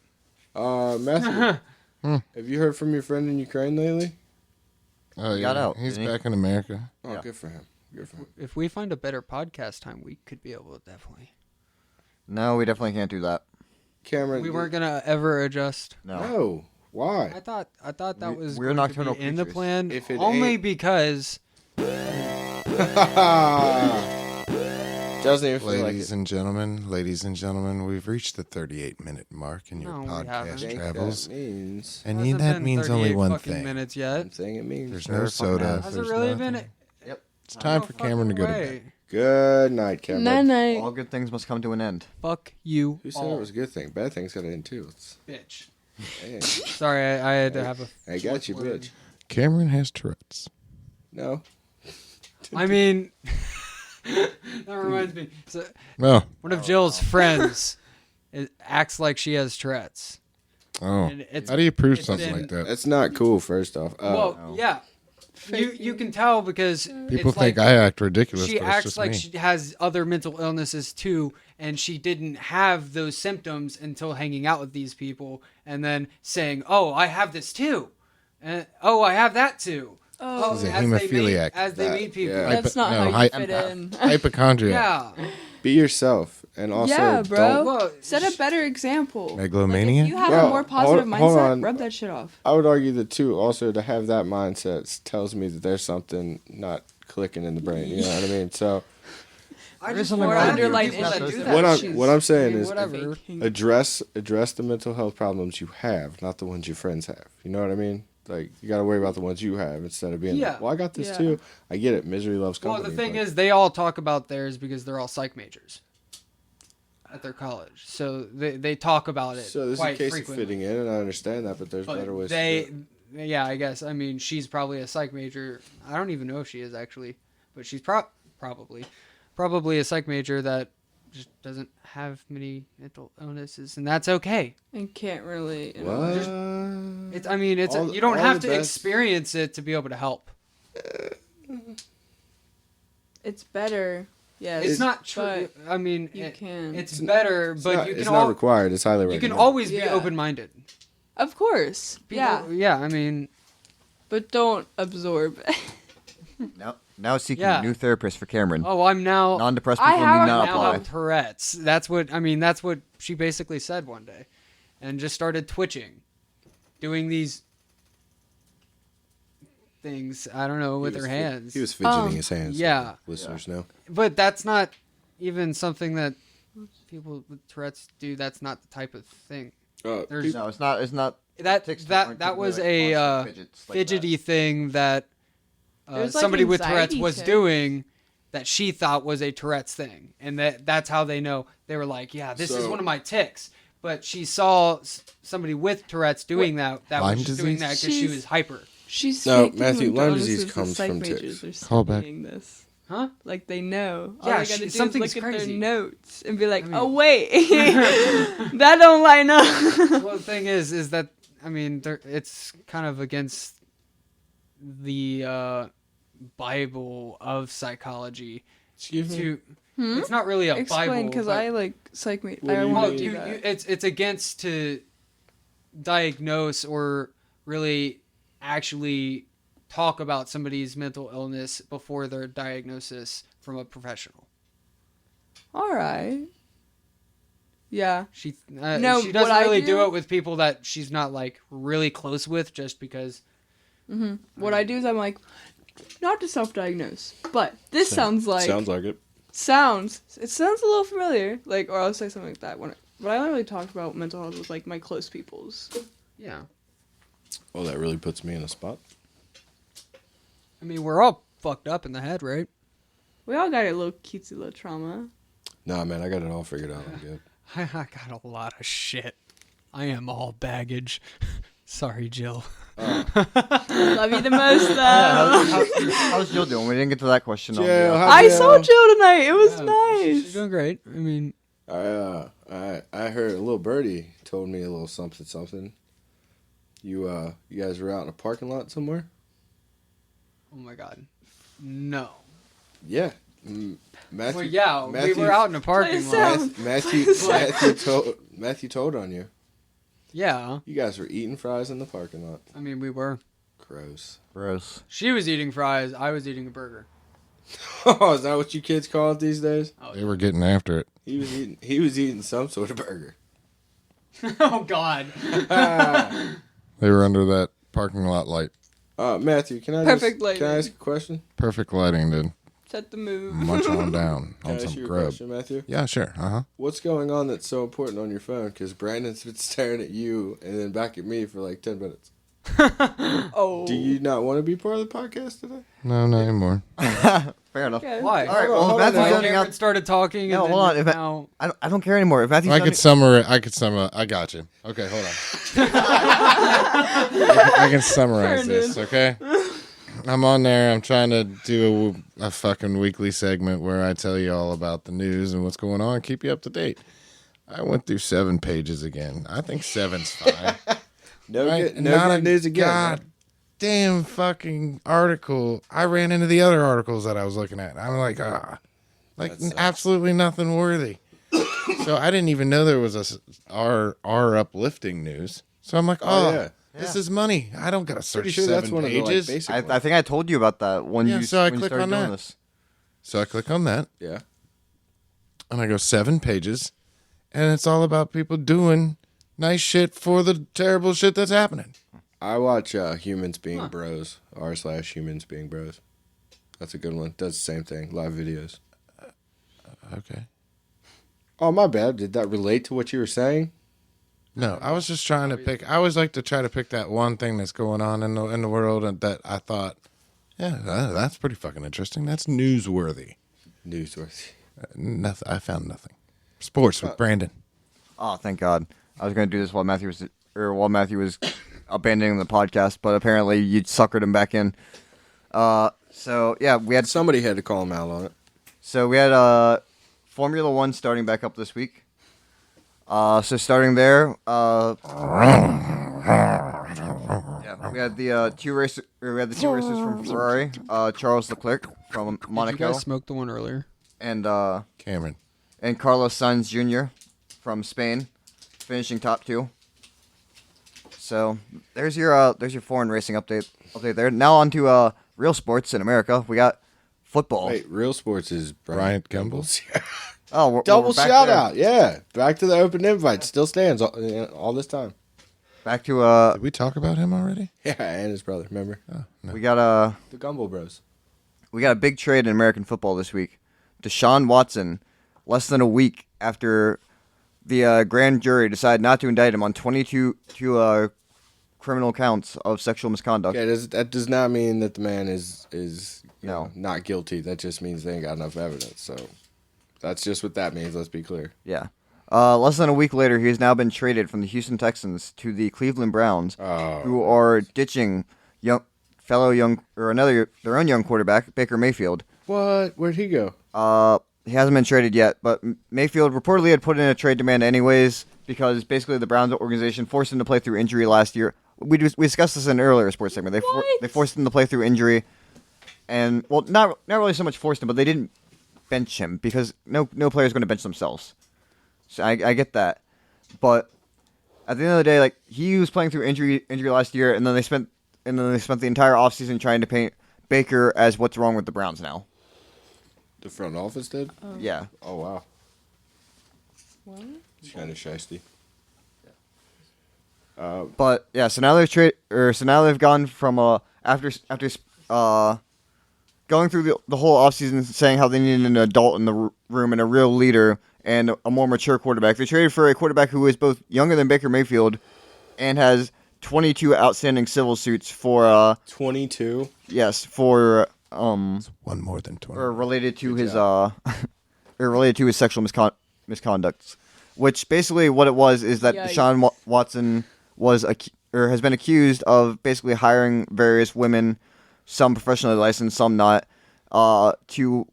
Cool. Matthew, have you heard from your friend in Ukraine lately? Oh, He yeah. got out, He's didn't he? back in America. Oh, Yeah. good for him. Good for him. If we find a better podcast time, we could be able to definitely. No, we definitely can't do that. Cameron, We weren't gonna ever adjust. No. No. Why? I thought that We- was we're going to nocturnal be in the creatures. plan If it only ain't- because Doesn't even feel like Ladies it. and gentlemen, we've reached the 38-minute mark in your No, we podcast haven't. I think travels. that means. And hasn't that been means only 38 one fucking thing. minutes I'm yet. saying it means. There's Sure, no fuck soda. that. Has it There's really nothing. been? It's time No for Cameron to go to fucking bed. way. Good night, Cameron. Night night. All good things must come to an end. Fuck you Who said all, it was a good thing? Bad things got to end too. It's, bitch. hey, Sorry, I had to have a. I got you, word. bitch. Cameron has Tourette's. No. I mean, that reminds me. So Oh. one of Jill's friends acts like she has Tourette's. Oh. And it's- How do you prove it's something been- like that? That's not cool, first off. Well, yeah. You can tell because People it's think like, I act ridiculous, she but it's acts just like me. she has other mental illnesses too, and she didn't have those symptoms until hanging out with these people, and then saying, "Oh, I have this too," and "Oh, I have that too." Oh, She's a as they hemophiliac. as they That- meet people. yeah. that's not no, how you fit in. Hypochondriac. Yeah, be yourself. and also yeah, bro. don't. Well, Set a better example. Megalomania? If you have Well, a more positive hold mindset, on. rub that shit off. I would argue that too. Also, to have that mindset tells me that there's something not clicking in the brain. You know what I mean? So There is something More wrong with you. underlying It's not issues. supposed to that what I'm she's- what I'm saying I mean, is whatever. address the mental health problems you have, not the ones your friends have. You know what I mean? Like you got to worry about the ones you have instead of being Yeah. like, well, I got this Yeah. too. I get it. Misery loves Well, company. the thing but- is, they all talk about theirs because they're all psych majors at their college, so they talk about it. so there's quite a case frequently. of fitting in, and I understand that, but there's But better ways. to they, do it. yeah, I guess. I mean, she's probably a psych major. I don't even know if she is actually, but she's probably a psych major that just doesn't have many mental illnesses, and that's okay. And can't really. You know, What? It's, I mean, it's All- you don't all have the to best- experience it to be able to help. it's better. Yes. It's not true. but I mean, you can. it's better, It's but not, you it's can not required. It's highly you recommended. can always be Yeah. open-minded. Of course. Yeah. Yeah. I mean, But don't absorb. Now seeking Yeah. a new therapist for Cameron. oh, I'm now. Non-depressed I people have- need not now apply. have Tourette's. That's what she basically said one day, and just started twitching, doing these things. I don't know with He her was hands. He was fidgeting his hands. yeah. Listeners know. But that's not even something that people with Tourette's do. That's not the type of thing. There's No, it's not. It's not. that Tics that aren't that typically, was like, a constant fidgets like fidgety thing that There's, like, somebody with anxiety Tourette's was tics. doing that she thought was a Tourette's thing, and that's how they know. They were like, "Yeah, this is So- one of my tics." But she saw somebody with Tourette's doing that Lyme was just doing disease? that because she She's- was hyper. She's No, faking Matthew, mental Lyme illnesses disease with comes psych from majors ticks. are Call back. studying this. Huh? Like they know. All Yeah, they gotta do is something's look at crazy. their notes and be like, I mean- "Oh wait, that don't line up." Well, the thing is that I mean, it's kind of against the Bible of psychology. Excuse me. To it's not really a Explain, Bible. because but- I like psych. What do I you want Well, to mean? do that. it's against to diagnose or really actually talk about somebody's mental illness before their diagnosis from a professional. All right. Yeah. She No, she what doesn't I really do- do it with people that she's not like really close with, just because. What I do is I'm like, not to self-diagnose, but this sounds like Sounds like it. it sounds a little familiar. Like, or I'll say something like that. But I only really talked about mental health with like my close peoples. Yeah, Oh, that really puts me in a spot. I mean we're all fucked up in the head, right? We all got a little cutesy little trauma. Nah, man, I got it all figured out. I'm good. I got a lot of shit. I am all baggage. Sorry, Jill. Love you the most though. How's Jill doing? We didn't get to that question. on Jill, the, how- I saw Jill tonight. It was She's nice. doing great. I mean, I heard a little birdie told me a little something. You guys were out in a parking lot somewhere? oh my god, no. Yeah. Matthew. Well, yeah, Matthew- we were out in a parking Play lot. sound. Matthew told on you. Yeah, You guys were eating fries in the parking lot. I mean we were. Gross. Gross. She was eating fries. I was eating a burger. Oh, is that what you kids call it these days? They were getting after it. He was eating some sort of burger. Oh God. They were under that parking lot light. Matthew, can I Perfect can I lighting. ask a question? Perfect lighting to Set the mood. munch on down Can I on ask some you a grub. question, Matthew? Yeah, sure. What's going on that's so important on your phone? Because Brandon's been staring at you and then back at me for like 10 minutes. Oh. Do you not want to be part of the podcast today? No, not anymore. Fair enough. Okay. Why? All right. Hold on, Well, hold if on, Matthew's now. sounding Cameron out. started talking. No, and hold then on. If now, I don't care anymore. If Matthew's I sounding, could summarize. I got you. Okay, hold on. I can summarize this. Okay. I'm on there. I'm trying to do a fucking weekly segment where I tell you all about the news and what's going on, keep you up to date. I went through 7 pages again. I think 7's fine. No Right? good, no Not good a news again. God damn fucking article. I ran into the other articles that I was looking at. I'm like, That sucks. absolutely nothing worthy. So I didn't even know there was our uplifting news. So I'm like, Oh, oh, yeah. this is money. I don't gotta search Pretty sure 7 that's one of the like, pages. basic I ones. think I told you about that when Yeah, you so I when you click started on doing that. this. So I click on that. Yeah. And I go 7 pages, and it's all about people doing nice shit for the terrible shit that's happening. I watch Humans Being Bros, r/Humans Being Bros. That's a good one. Does the same thing. Live videos. Okay. Oh, my bad. Did that relate to what you were saying? No, I was just trying to pick. I always like to try to pick that one thing that's going on in the world, and that I thought, yeah, that's pretty fucking interesting. That's newsworthy. Newsworthy. Nothing. I found nothing. Sports with Brandon. Oh, thank God. I was going to do this while Matthew was abandoning the podcast, but apparently you suckered him back in. So yeah, Somebody had to call him out on it. So we had Formula One starting back up this week. So starting there, yeah, we had the two racers from Ferrari, Charles Leclerc from Did Monaco, you guys smoked the one earlier? and Cameron. Carlos Sainz Jr. from Spain, finishing top 2. So there's your foreign racing update there. Now on to real sports in America. We got football. Wait, Real Sports is Bryant Gumbel? Oh, we're Double back shout there. out. Yeah. Back to the open invite. Still stands all this time. Back to Did we talk about him already? Yeah, and his brother, remember? we got The Gumbel Bros. a big trade in American football this week. Deshaun Watson, less than a week after the grand jury decided not to indict him on 22 criminal counts of sexual misconduct. Yeah, that does not mean that the man is No. not guilty. That just means they ain't got enough evidence. So that's just what that means. Let's be clear. Yeah. Less than a week later, he has now been traded from the Houston Texans to the Cleveland Browns, who are ditching their own young quarterback, Baker Mayfield. What? Where'd he go? He hasn't been traded yet, but Mayfield reportedly had put in a trade demand anyways because basically the Browns organization forced him to play through injury last year. We discussed this in an earlier sports segment. They forced him to play through injury, and well, not really so much forced him, but they didn't bench him because no player is going to bench themselves. So I get that, but at the end of the day, like he was playing through injury last year, and then they spent the entire offseason trying to paint Baker as what's wrong with the Browns now. The front office did? Yeah. Oh, wow. What? It's kind of shiesty. But yeah, so now they've gone from after going through the whole offseason saying how they needed an adult in the room and a real leader and a more mature quarterback. They traded for a quarterback who is both younger than Baker Mayfield and has 22 outstanding civil suits for 22? yes, for One more than 20. or related to his sexual misconduct, which basically what it was is that Yikes. Deshaun Watson has been accused of basically hiring various women, some professionally licensed, some not, to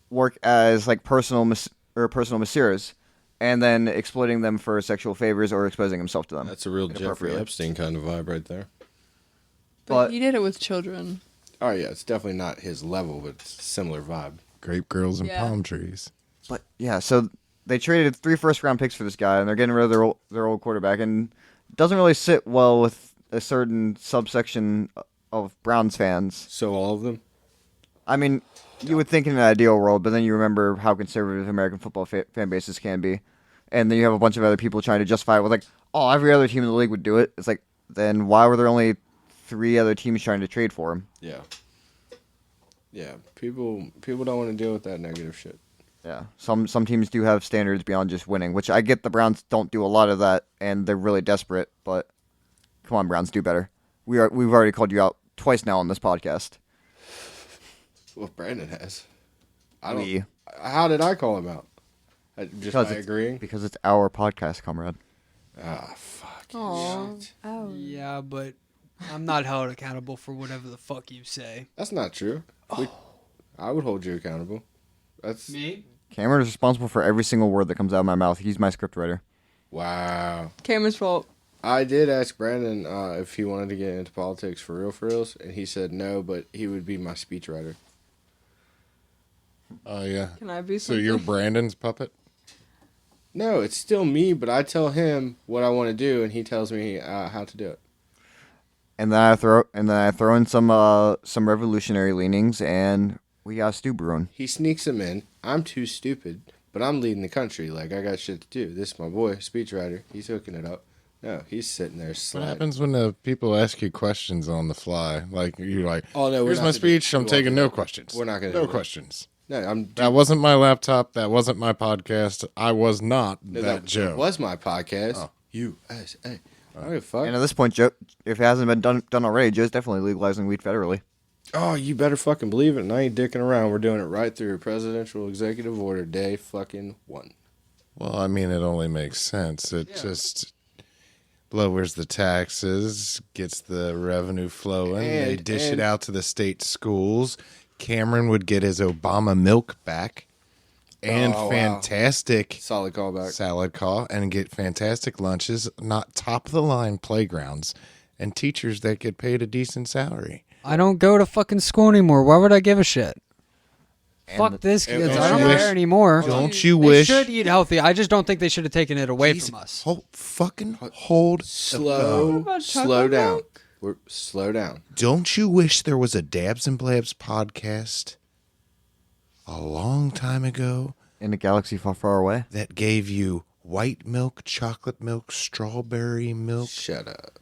work as like personal masseurs, and then exploiting them for sexual favors or exposing himself to them. That's a real Jeffrey Inappropriately. Epstein kind of vibe right there. But But- he did it with children. Oh, yeah. It's definitely not his level, but it's a similar vibe. Grape girls and Yeah. palm trees. But yeah, so they traded 3 first-round picks for this guy, and they're getting rid of their old quarterback, and it doesn't really sit well with a certain subsection of Browns fans. So all of them? I mean, you would think in an ideal world, but then you remember how conservative American football fan bases can be, and then you have a bunch of other people trying to justify it with like, oh, every other team in the league would do it. It's like, then why were there only 3 other teams trying to trade for him? Yeah. Yeah. People don't want to deal with that negative shit. Yeah, some teams do have standards beyond just winning, which I get the Browns don't do a lot of that, and they're really desperate. But come on, Browns, do better. We've already called you out twice now on this podcast. Well, Brandon has. We. How did I call him out? Just by it's, agreeing? because it's our podcast, comrade. Ah, fuck. Aw. Shit. Ow. Yeah, but I'm not held accountable for whatever the fuck you say. That's not true. I would hold you accountable. That's Me? Cameron is responsible for every single word that comes out of my mouth. He's my scriptwriter. wow. Cameron's fault. I did ask Brandon if he wanted to get into politics for reals, and he said no, but he would be my speechwriter. Oh, yeah. Can I be So something? you're Brandon's puppet? No, it's still me, but I tell him what I want to do, and he tells me how to do it. And then I throw in some revolutionary leanings, and we got Stu brewing. He sneaks them in. I'm too stupid but I'm leading the country. Like, I got shit to do. This is my boy, speechwriter. He's hooking it up. No, he's sitting there What sliding. happens when the people ask you questions on the fly? Like you're like, Oh, no, we're here's not my gonna do- speech. we I'm won't taking do no that. questions. We're not gonna no do that. questions. No, I'm. That wasn't my laptop. That wasn't my podcast. I was not No, that Joe. was my podcast. Oh. USA. I don't give a fuck. And at this point, Joe, if it hasn't been done already, Joe's definitely legalizing weed federally. Oh, you better fucking believe it. And I ain't dicking around. We're doing it right through Presidential Executive Order Day fucking 1. Well, I mean, it only makes sense. It just lowers the taxes, gets the revenue flowing. They dish it and- out to the state schools. Cameron would get his Obama milk back and Oh, wow. fantastic Solid callback. salad call and get fantastic lunches, not top of the line playgrounds, and teachers that get paid a decent salary. I don't go to fucking school anymore. Why would I give a shit? Fuck this and kids. don't I don't you wish- care anymore. Don't you They wish? should eat healthy. I just don't think they should have taken it away from us. Hold Slow, about slow chocolate down. milk? Slow down. Don't you wish there was a Dabs and Blabs podcast a long time ago In a galaxy far, far away. that gave you white milk, chocolate milk, strawberry milk, Shut up.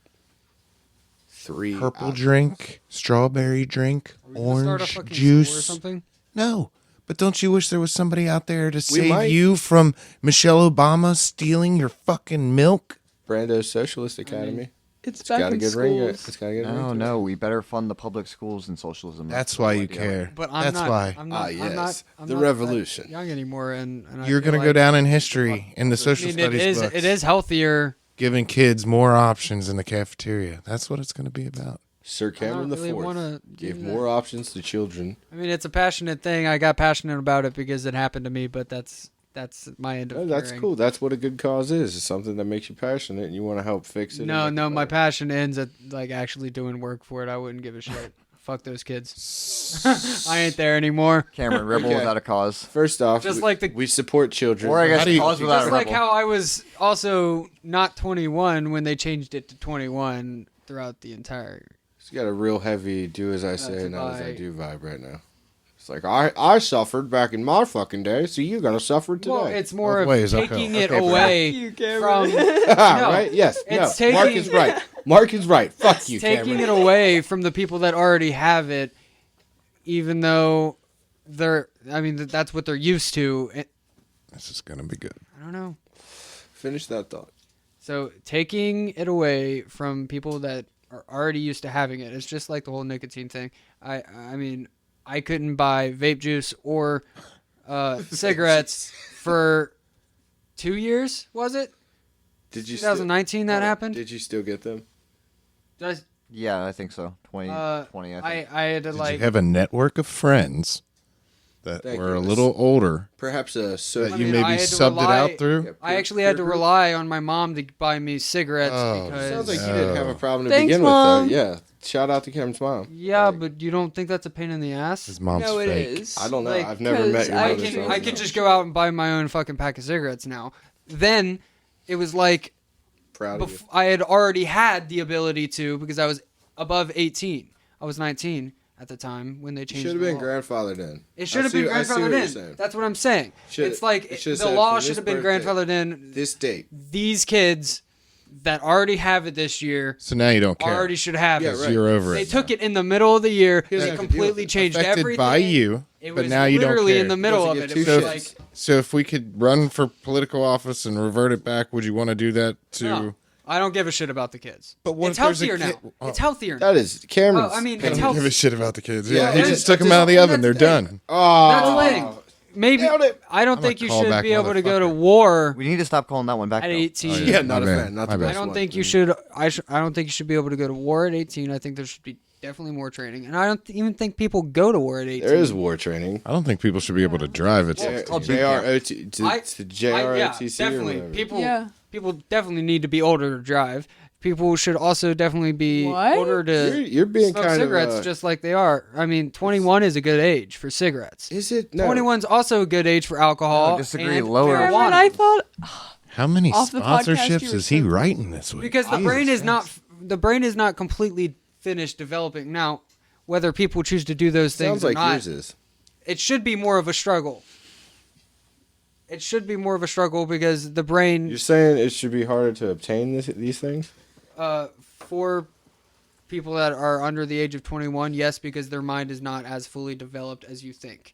3 purple hours. drink, strawberry drink, Are we gonna start a orange fucking juice? school or something? No. But don't you wish there was somebody out there to We save might. you from Michelle Obama stealing your fucking milk? Brando's Socialist Academy. It's It's back got a in good ring. schools. It's got a good ring. No, to it. no, we better fund the public schools and socialism. That's why you idea. care. But I'm That's not. why. I'm not. Ah, I'm yes. not, I'm The not that revolution. young anymore, and I You're feel going to go like- down in history in the I social mean, it studies is. books. It is healthier. Giving kids more options in the cafeteria. That's what it's going to be about. Sir Cameron don't the really Fourth wanna do gave that. more options to children. I mean, it's a passionate thing. I got passionate about it because it happened to me. But that's my end of. No, that's caring. cool. That's what a good cause is. It's something that makes you passionate and you want to help fix it. and No, make no, it my better. passion ends at like actually doing work for it. I wouldn't give a shit. Fuck those kids. I ain't there anymore. Cameron, rebel Okay. without a cause. First off, Just we, like the- we support children. Or I How guess do you- cause without Just a like rebel. how I was also not 21 when they changed it to 21 throughout the entire. It's got a real heavy do as I That's say, a not as I vibe. do vibe right now. It's like I suffered back in my fucking day, so you're gonna suffer today. Well, it's more Both of ways, okay. taking it Okay, for away You, Cameron. from right? Yes. No. it's Mark taking- is right. Mark is right. Fuck you, taking Cameron. it away from the people that already have it, even though they're. I mean, that's what they're used to. This is going to be good. I don't know. Finish that thought. So taking it away from people that are already used to having it, it's just like the whole nicotine thing. I mean, I couldn't buy vape juice or cigarettes for 2 years. Was it Did you 2019 that happened? Did you still get them? Did Yeah, I think so. 2020, I think. I had to Did like. you have a network of friends that Thank were a goodness. little older Perhaps a that I you mean, maybe I had to subbed rely- it out through? Yep. I actually had to rely on my mom to buy me cigarettes Oh, because. Sounds like you didn't have a problem to Thanks, begin Mom. with, though. Yeah. Shout out to Cameron's mom. Yeah, but you don't think that's a pain in the ass? His mom's No, it fake. is. I don't know. Like, I've never met your I mother. can- so I don't could know. just go out and buy my own fucking pack of cigarettes now. Then it was like Proud of you. I had already had the ability to because I was above 18. I was 19 at the time when they changed. Should have the been law. grandfathered in. It should have been I see what grandfathered you're in. saying. That's what I'm saying. Should- it's like it should have the said law from should this have been birthday. grandfathered in. This date. These kids that already have it this year So now you don't care. already should have Yeah, it. 'Cause right. You're over They it. took it in the middle of the year. doesn't They have to deal with completely it. changed Affected everything. by you, It but was now you don't literally care. in the middle Doesn't of give it. It two was shits. like So if we could run for political office and revert it back, would you want to do that to? no, I don't give a shit about the kids. But what it's if there's a healthier now. kid- oh. It's healthier now. That is Cameron's. Oh, I mean, I it's don't give healthy. a shit about the kids. Yeah, Yeah, he that's- just took them that's- out of the oven. They're that's the done. Oh, That's the thing. Maybe Nailed it. I don't I'm think a you should callback be able to go to motherfucker. war We need to stop calling that one back. at though. 18. Oh, Yeah, not my a bad. fan. Not My the bad. I best don't one. think you should. I don't think you should be able to go to war at 18. I think there should be definitely more training, and I don't even think people go to war at 18. There is war training. I don't think people should be able to drive at J- 16. called boot camp. JROT to yeah, JROTC or definitely. whatever. People definitely need to be older to drive. People should also definitely be What? older to You're being smoke kind cigarettes, of. just like they are. I mean, 21 is a good age for cigarettes. Is it? No. 21's also a good age for alcohol. I disagree, and lower. Cameron, marijuana. I thought How many Off the podcast, sponsorships you were is he so- writing this week? Because the Jesus brain is Christ. not completely finished developing. Now, whether people choose to do those things Sounds or like not, yours is. it should be more of a struggle. it should be more of a struggle because the brain You're saying it should be harder to obtain these things? for people that are under the age of 21, yes, because their mind is not as fully developed as you think.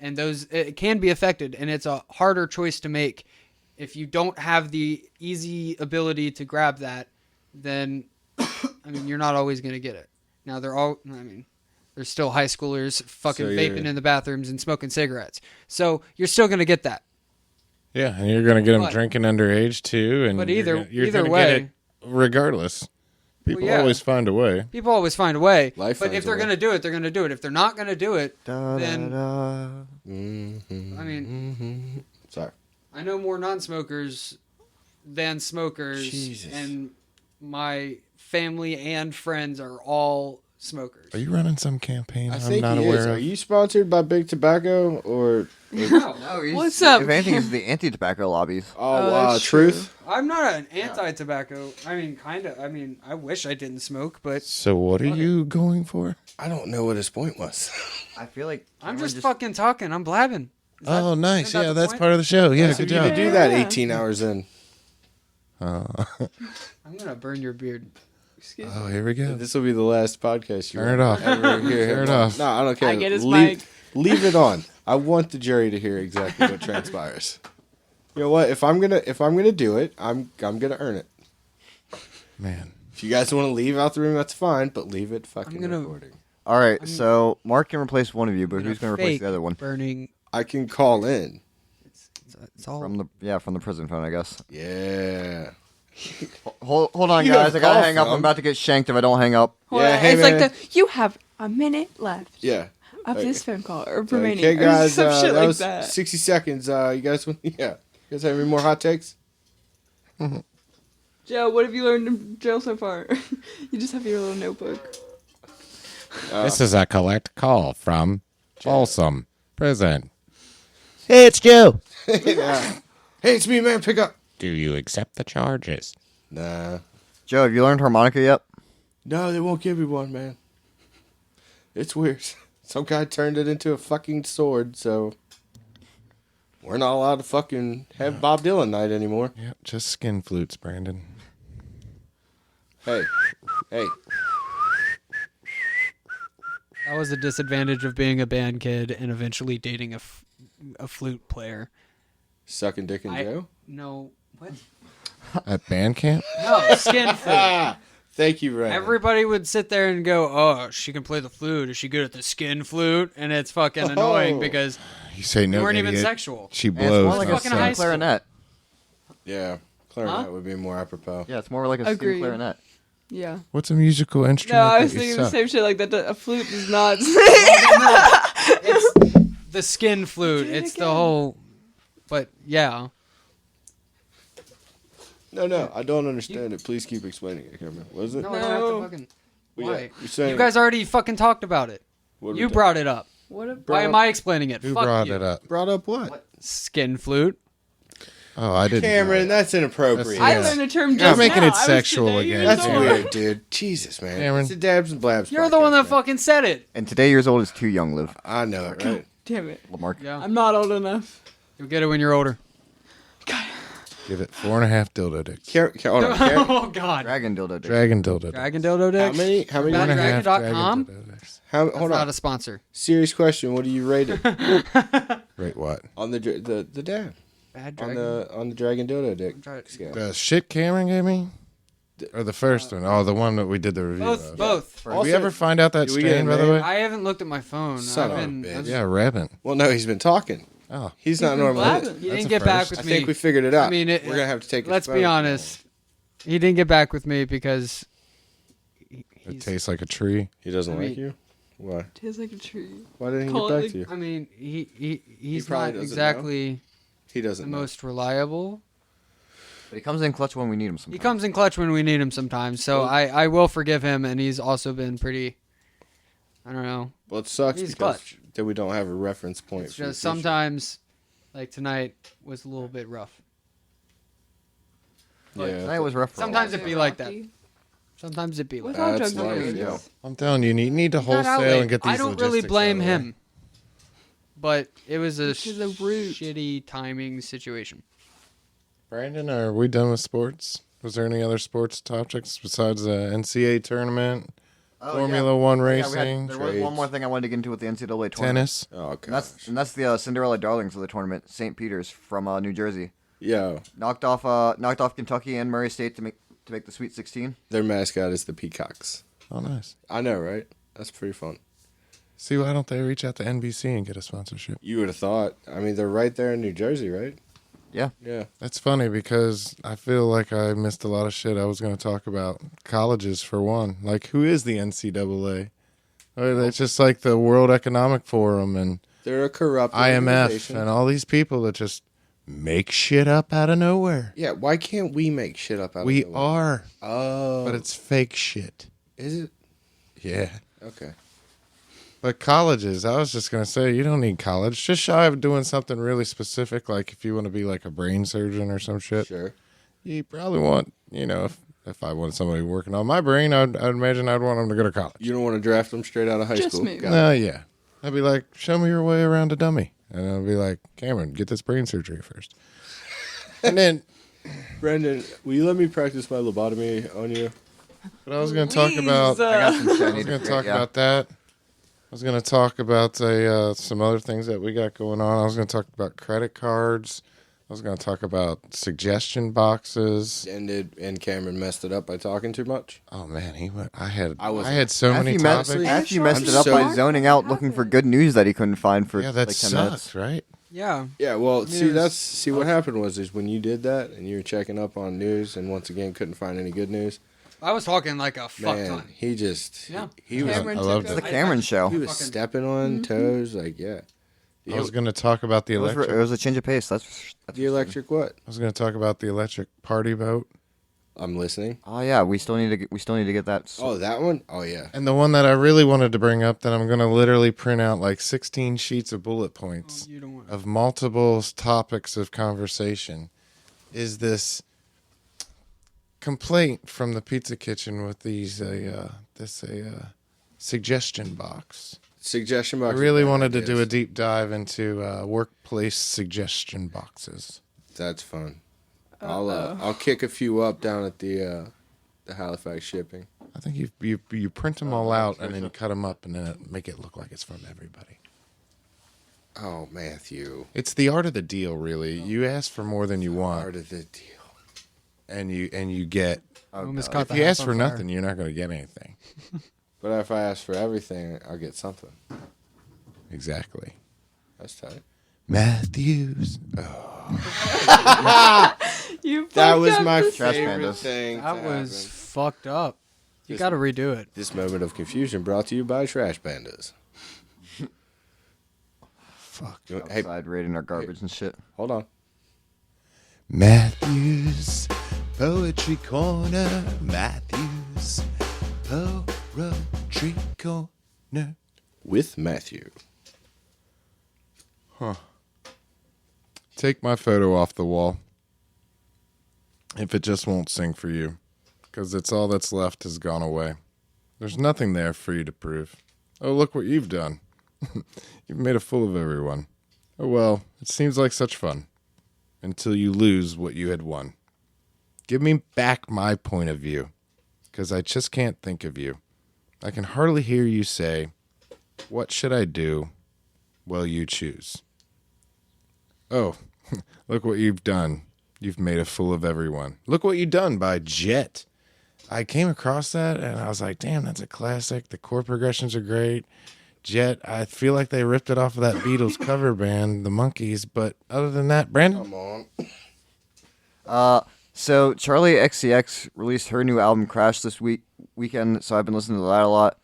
And those it can be affected, and it's a harder choice to make. If you don't have the easy ability to grab that, then I mean you're not always going to get it. Now there's still high schoolers fucking So vaping you're- in the bathrooms and smoking cigarettes. So you're still going to get that. Yeah, and you're gonna get them But- drinking underage too, and But you're either- gonna- you're either gonna way- get it regardless. People yeah. always find a way. People always find a way. Life but finds if a they're way. going to do it, they're going to do it. If they're not going to do it, Da, then da. Mm-hmm. I mean, Sorry. I know more non-smokers than smokers, Jesus. and my family and friends are all smokers. Are you running some campaign I I'm think not he aware is. of? Are you sponsored by Big Tobacco or? No, No, he's, What's up? If anything, it's the anti-tobacco lobbies. Oh, that's Truth. I'm not an anti-tobacco. I mean, kind of. I mean, I wish I didn't smoke, but So what are you going for? I don't know what his point was. I feel like I'm Cameron just fucking talking. I'm blabbing. Is that- Oh, nice. isn't that Yeah, the that's point? part of the show. Yeah, So good you job. could do that Yeah. 18 hours in. I'm gonna burn your beard. Excuse Oh, here we go. This will be the last podcast you Turn it off. ever hear him Turn it on. off. No, I don't care. I get his leave, mic. leave it on. I want the jury to hear exactly what transpires. You know what? If I'm gonna do it, I'm gonna earn it. Man. If you guys want to leave out the room, that's fine, but leave it fucking I'm gonna- recording. All right, so Mark can replace one of you, but who's going to replace Fake the other one? Burning. I can call in. It's all. From the prison phone, I guess. Yeah. Hold on, You guys. don't I gotta call hang up. from. I'm about to get shanked if I don't hang up. Hold Yeah, on, hey, it's man. like you have a minute left Yeah. of Like- this phone call or Like, remaining. hey or guys, some shit that like was that. 60 seconds. You guys want? Yeah. You guys have any more hot takes? Joe, what have you learned in jail so far? You just have your little notebook. This is a collect call from Folsom Prison. Hey, it's Joe. Yeah. Hey, it's me, man. Pick up. Do you accept the charges? Nah. Joe, have you learned harmonica yet? No, they won't give me one, man. It's weird. Some guy turned it into a fucking sword, so we're not allowed to fucking have Bob Dylan night anymore. Yep, just skin flutes, Brandon. Hey, hey. That was the disadvantage of being a band kid and eventually dating a flute player. Sucking dick in jail? No, what? At band camp? No, skin flute. Thank you, Brandon. Everybody would sit there and go, "Oh, she can play the flute. Is she good at the skin flute?" And it's fucking annoying Oh. because You say no, you weren't even idiot. sexual. She And it's blows. more like a Fucking high skin school. clarinet. Yeah, clarinet Huh? would be more apropos. Yeah, it's more like a skin Agreed. clarinet. Yeah. What's a musical No, instrument? I was that you thinking the suck? same shit like that. A flute does not. It's the skin flute. Do it It's the again. whole. But yeah, No, I don't understand it. Please keep explaining it, Cameron. What is it? no, I don't have No. to fucking. Well, Why? yeah, you're saying, You guys already fucking talked about it. what You we brought it up. What a Why am I explaining it? Who Fuck brought you. it up? brought up what? Skin flute. Oh, I didn't. Cameron, know that's inappropriate. I Yeah. learned a term You're just making now. it I was sexual today again, years That's dude. old. weird, dude. Jesus, man. Cameron. It's a Dabs and Blabs. You're the one podcast, that man. fucking said it. And today years old is too young, Liv. I know it, right? Damn it. Mark. Yeah, I'm not old enough. you'll get it when you're older. Give it 4.5 dildo dicks. Hold on, Car- Oh God. Dragon dildo. Dick. Dragon dildo dicks. Dragon dildo dick. How many? Bad 4.5 Dragon.com? dragon dildo dicks. That's Hold not on. a sponsor. Serious question. What do you rate it Wait, what? on the dab Bad on dragon. the Dragon Dildo dick Try it. scale? The shit Cameron gave me? Or the first one? Oh, the one that we did the review Both. of. Both. Did we ever find out that Did we get strain, a by the name? way? I haven't looked at my phone. Son I've of a been. bitch. I've- Yeah, Rabbit. Well, no, he's been talking. Oh. He's not been normal. blabbing. He That's didn't a get back first. with I me. think we figured it out. I mean, we're gonna have to take. his Let's be phone. honest. He didn't get back with me because It he's. tastes like a tree. He doesn't I like mean- you. Why? Tastes like a tree. Why didn't he Call get it back to you? I mean, he's probably not doesn't exactly He the doesn't. know. most reliable. But he comes in clutch when we need him He sometimes. comes in clutch when we need him sometimes, so Well- I will forgive him, and he's also been pretty. I don't know. Well, it sucks He's because clutch. that we don't have a reference point. It's for the just future. sometimes, like tonight, was a little bit rough. Yeah. Tonight was rough for all Sometimes of us. it'd be like that. Sometimes it'd be like What's that. all That's drugs are life, good? yeah. I'm telling you, you need to He's not wholesale outlawed. and get these I don't really logistics blame out of the way. him. but it was a To the root. shitty timing situation. Brandon, are we done with sports? Was there any other sports topics besides the NCAA tournament, Formula One racing, there was one more thing I wanted to get into with the NCAA tournament. tennis? Oh, okay. And that's the Cinderella Darlings of the tournament, St. Peter's from New Jersey. Yo, Knocked off Kentucky and Murray State to make the Sweet 16. their mascot is the Peacocks. Oh, nice. I know, right? That's pretty fun. See, why don't they reach out to NBC and get a sponsorship? You would have thought. I mean, they're right there in New Jersey, right? Yeah. Yeah. That's funny because I feel like I missed a lot of shit I was going to talk about. Colleges, for one. Like, who is the NCAA? It's just like the World Economic Forum and They're a corrupt IMF organization. and all these people that just make shit up out of nowhere. Yeah, why can't we make shit up out We of nowhere? are, Oh. but it's fake shit. Is it? Yeah. Okay. But colleges, I was just going to say, you don't need college. Just shy of doing something really specific, like if you want to be like a brain surgeon or some shit. Sure. You probably want, if I wanted somebody working on my brain, I'd imagine I'd want them to go to college. You don't want to draft them straight out of high Just school? me. Got it. No, yeah. I'd be like, show me your way around a dummy. And I'd be like, Cameron, get this brain surgery first. And then, Brandon, will you let me practice my lobotomy on you? but I was going to talk about, Please, I got some shit I I need was going to create, talk yeah. about that. I was going to talk about some other things that we got going on. I was going to talk about credit cards. I was going to talk about suggestion boxes. And Cameron messed it up by talking too much? Oh man, he went. I had wasn't- I had so many topics. After you messed I'm it up by so- zoning out looking for good news that he couldn't find for Yeah, that like 10 sucks, minutes. right? Yeah. Yeah, well, mean, it was- see what happened was when you did that and you were checking up on news and once again couldn't find any good news. I was talking like a fuck Man, ton. he just Yeah. he was Cameron I loved took it. The Cameron show. he was Fucking- stepping on toes like yeah. I was going to talk about the It was, electric. it was a change of pace. That's The electric what? I was going to talk about the electric party boat. I'm listening. Oh yeah, we still need to get that. Oh, that one? Oh yeah. And the one that I really wanted to bring up that I'm going to literally print out like 16 sheets of bullet points You don't want. of multiple topics of conversation is this complaint from the pizza kitchen with suggestion box. Suggestion I box. really is wanted bad to do a ideas. deep dive into workplace suggestion boxes. That's fun. I'll kick a few up down at the Halifax shipping. I think you print them all out and then you cut them up and then make it look like it's from everybody. Oh, Matthew. It's the art of the deal, really. You ask for more than you want, Part of the deal. and you get. Almost If caught the you house ask on for fire. nothing, you're not going to get anything. But if I ask for everything, I'll get something. Exactly. That's tight. Matthews. You That fucked was up my this- Trash favorite pandas. thing. That to was happen. fucked up. You This- got to redo it. This moment of confusion brought to you by Trash Pandas. Fuck. Hey, Outside raiding our garbage and shit. hold on. Matthews Poetry Corner. Matthews Poetry Corner. With Matthew. Take my photo off the wall. If it just won't sing for you. Because it's all that's left has gone away. There's nothing there for you to prove. Oh, look what you've done. You've made a fool of everyone. Oh well, it seems like such fun. Until you lose what you had won. Give me back my point of view. Because I just can't think of you. I can hardly hear you say, "What should I do?" Well, you choose. Oh, look what you've done. You've made a fool of everyone. Look what you've done by Jet. I came across that and I was like, damn, that's a classic. The chord progressions are great. Jet, I feel like they ripped it off of that Beatles cover band, the Monkees. But other than that, Brandon? Come on. So Charlie XCX released her new album Crash this weekend, so I've been listening to that a lot.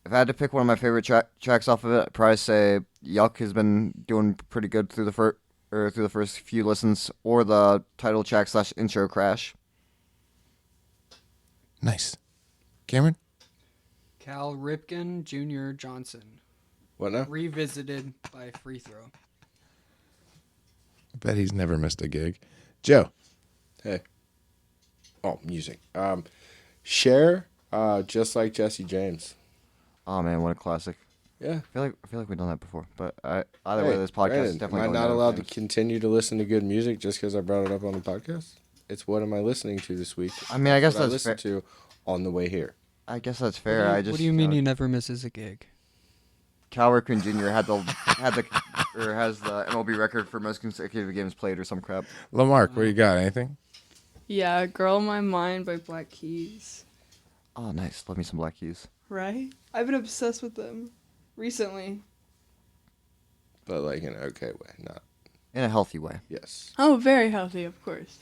If I had to pick one of my favorite tracks off of it, I'd probably say Yuck has been doing pretty good through the first few listens, or the title track / intro Crash. Nice. Cameron? Cal Ripken Jr. Johnson. What now? Revisited by Free Throw. I bet he's never missed a gig. Joe? Hey. Oh, music. Cher, just like Jesse James. Oh man, what a classic! Yeah. I feel like we've done that before, but either way, this podcast is Brandon, definitely. am I going not down allowed to flames. continue to listen to good music just because I brought it up on the podcast? It's what am I listening to this week? I mean, I guess what I that's fair. listened to on the way here. I guess that's fair. I just. What do you mean he never misses a gig? Cal Ripken Jr. has the MLB record for most consecutive games played or some crap. Lamarck, what do you got? Anything? Yeah, Girl in My Mind by Black Keys. Oh, nice. Love me some Black Keys. Right? I've been obsessed with them recently. But like in an okay way, not In a healthy way. yes. Oh, very healthy, of course.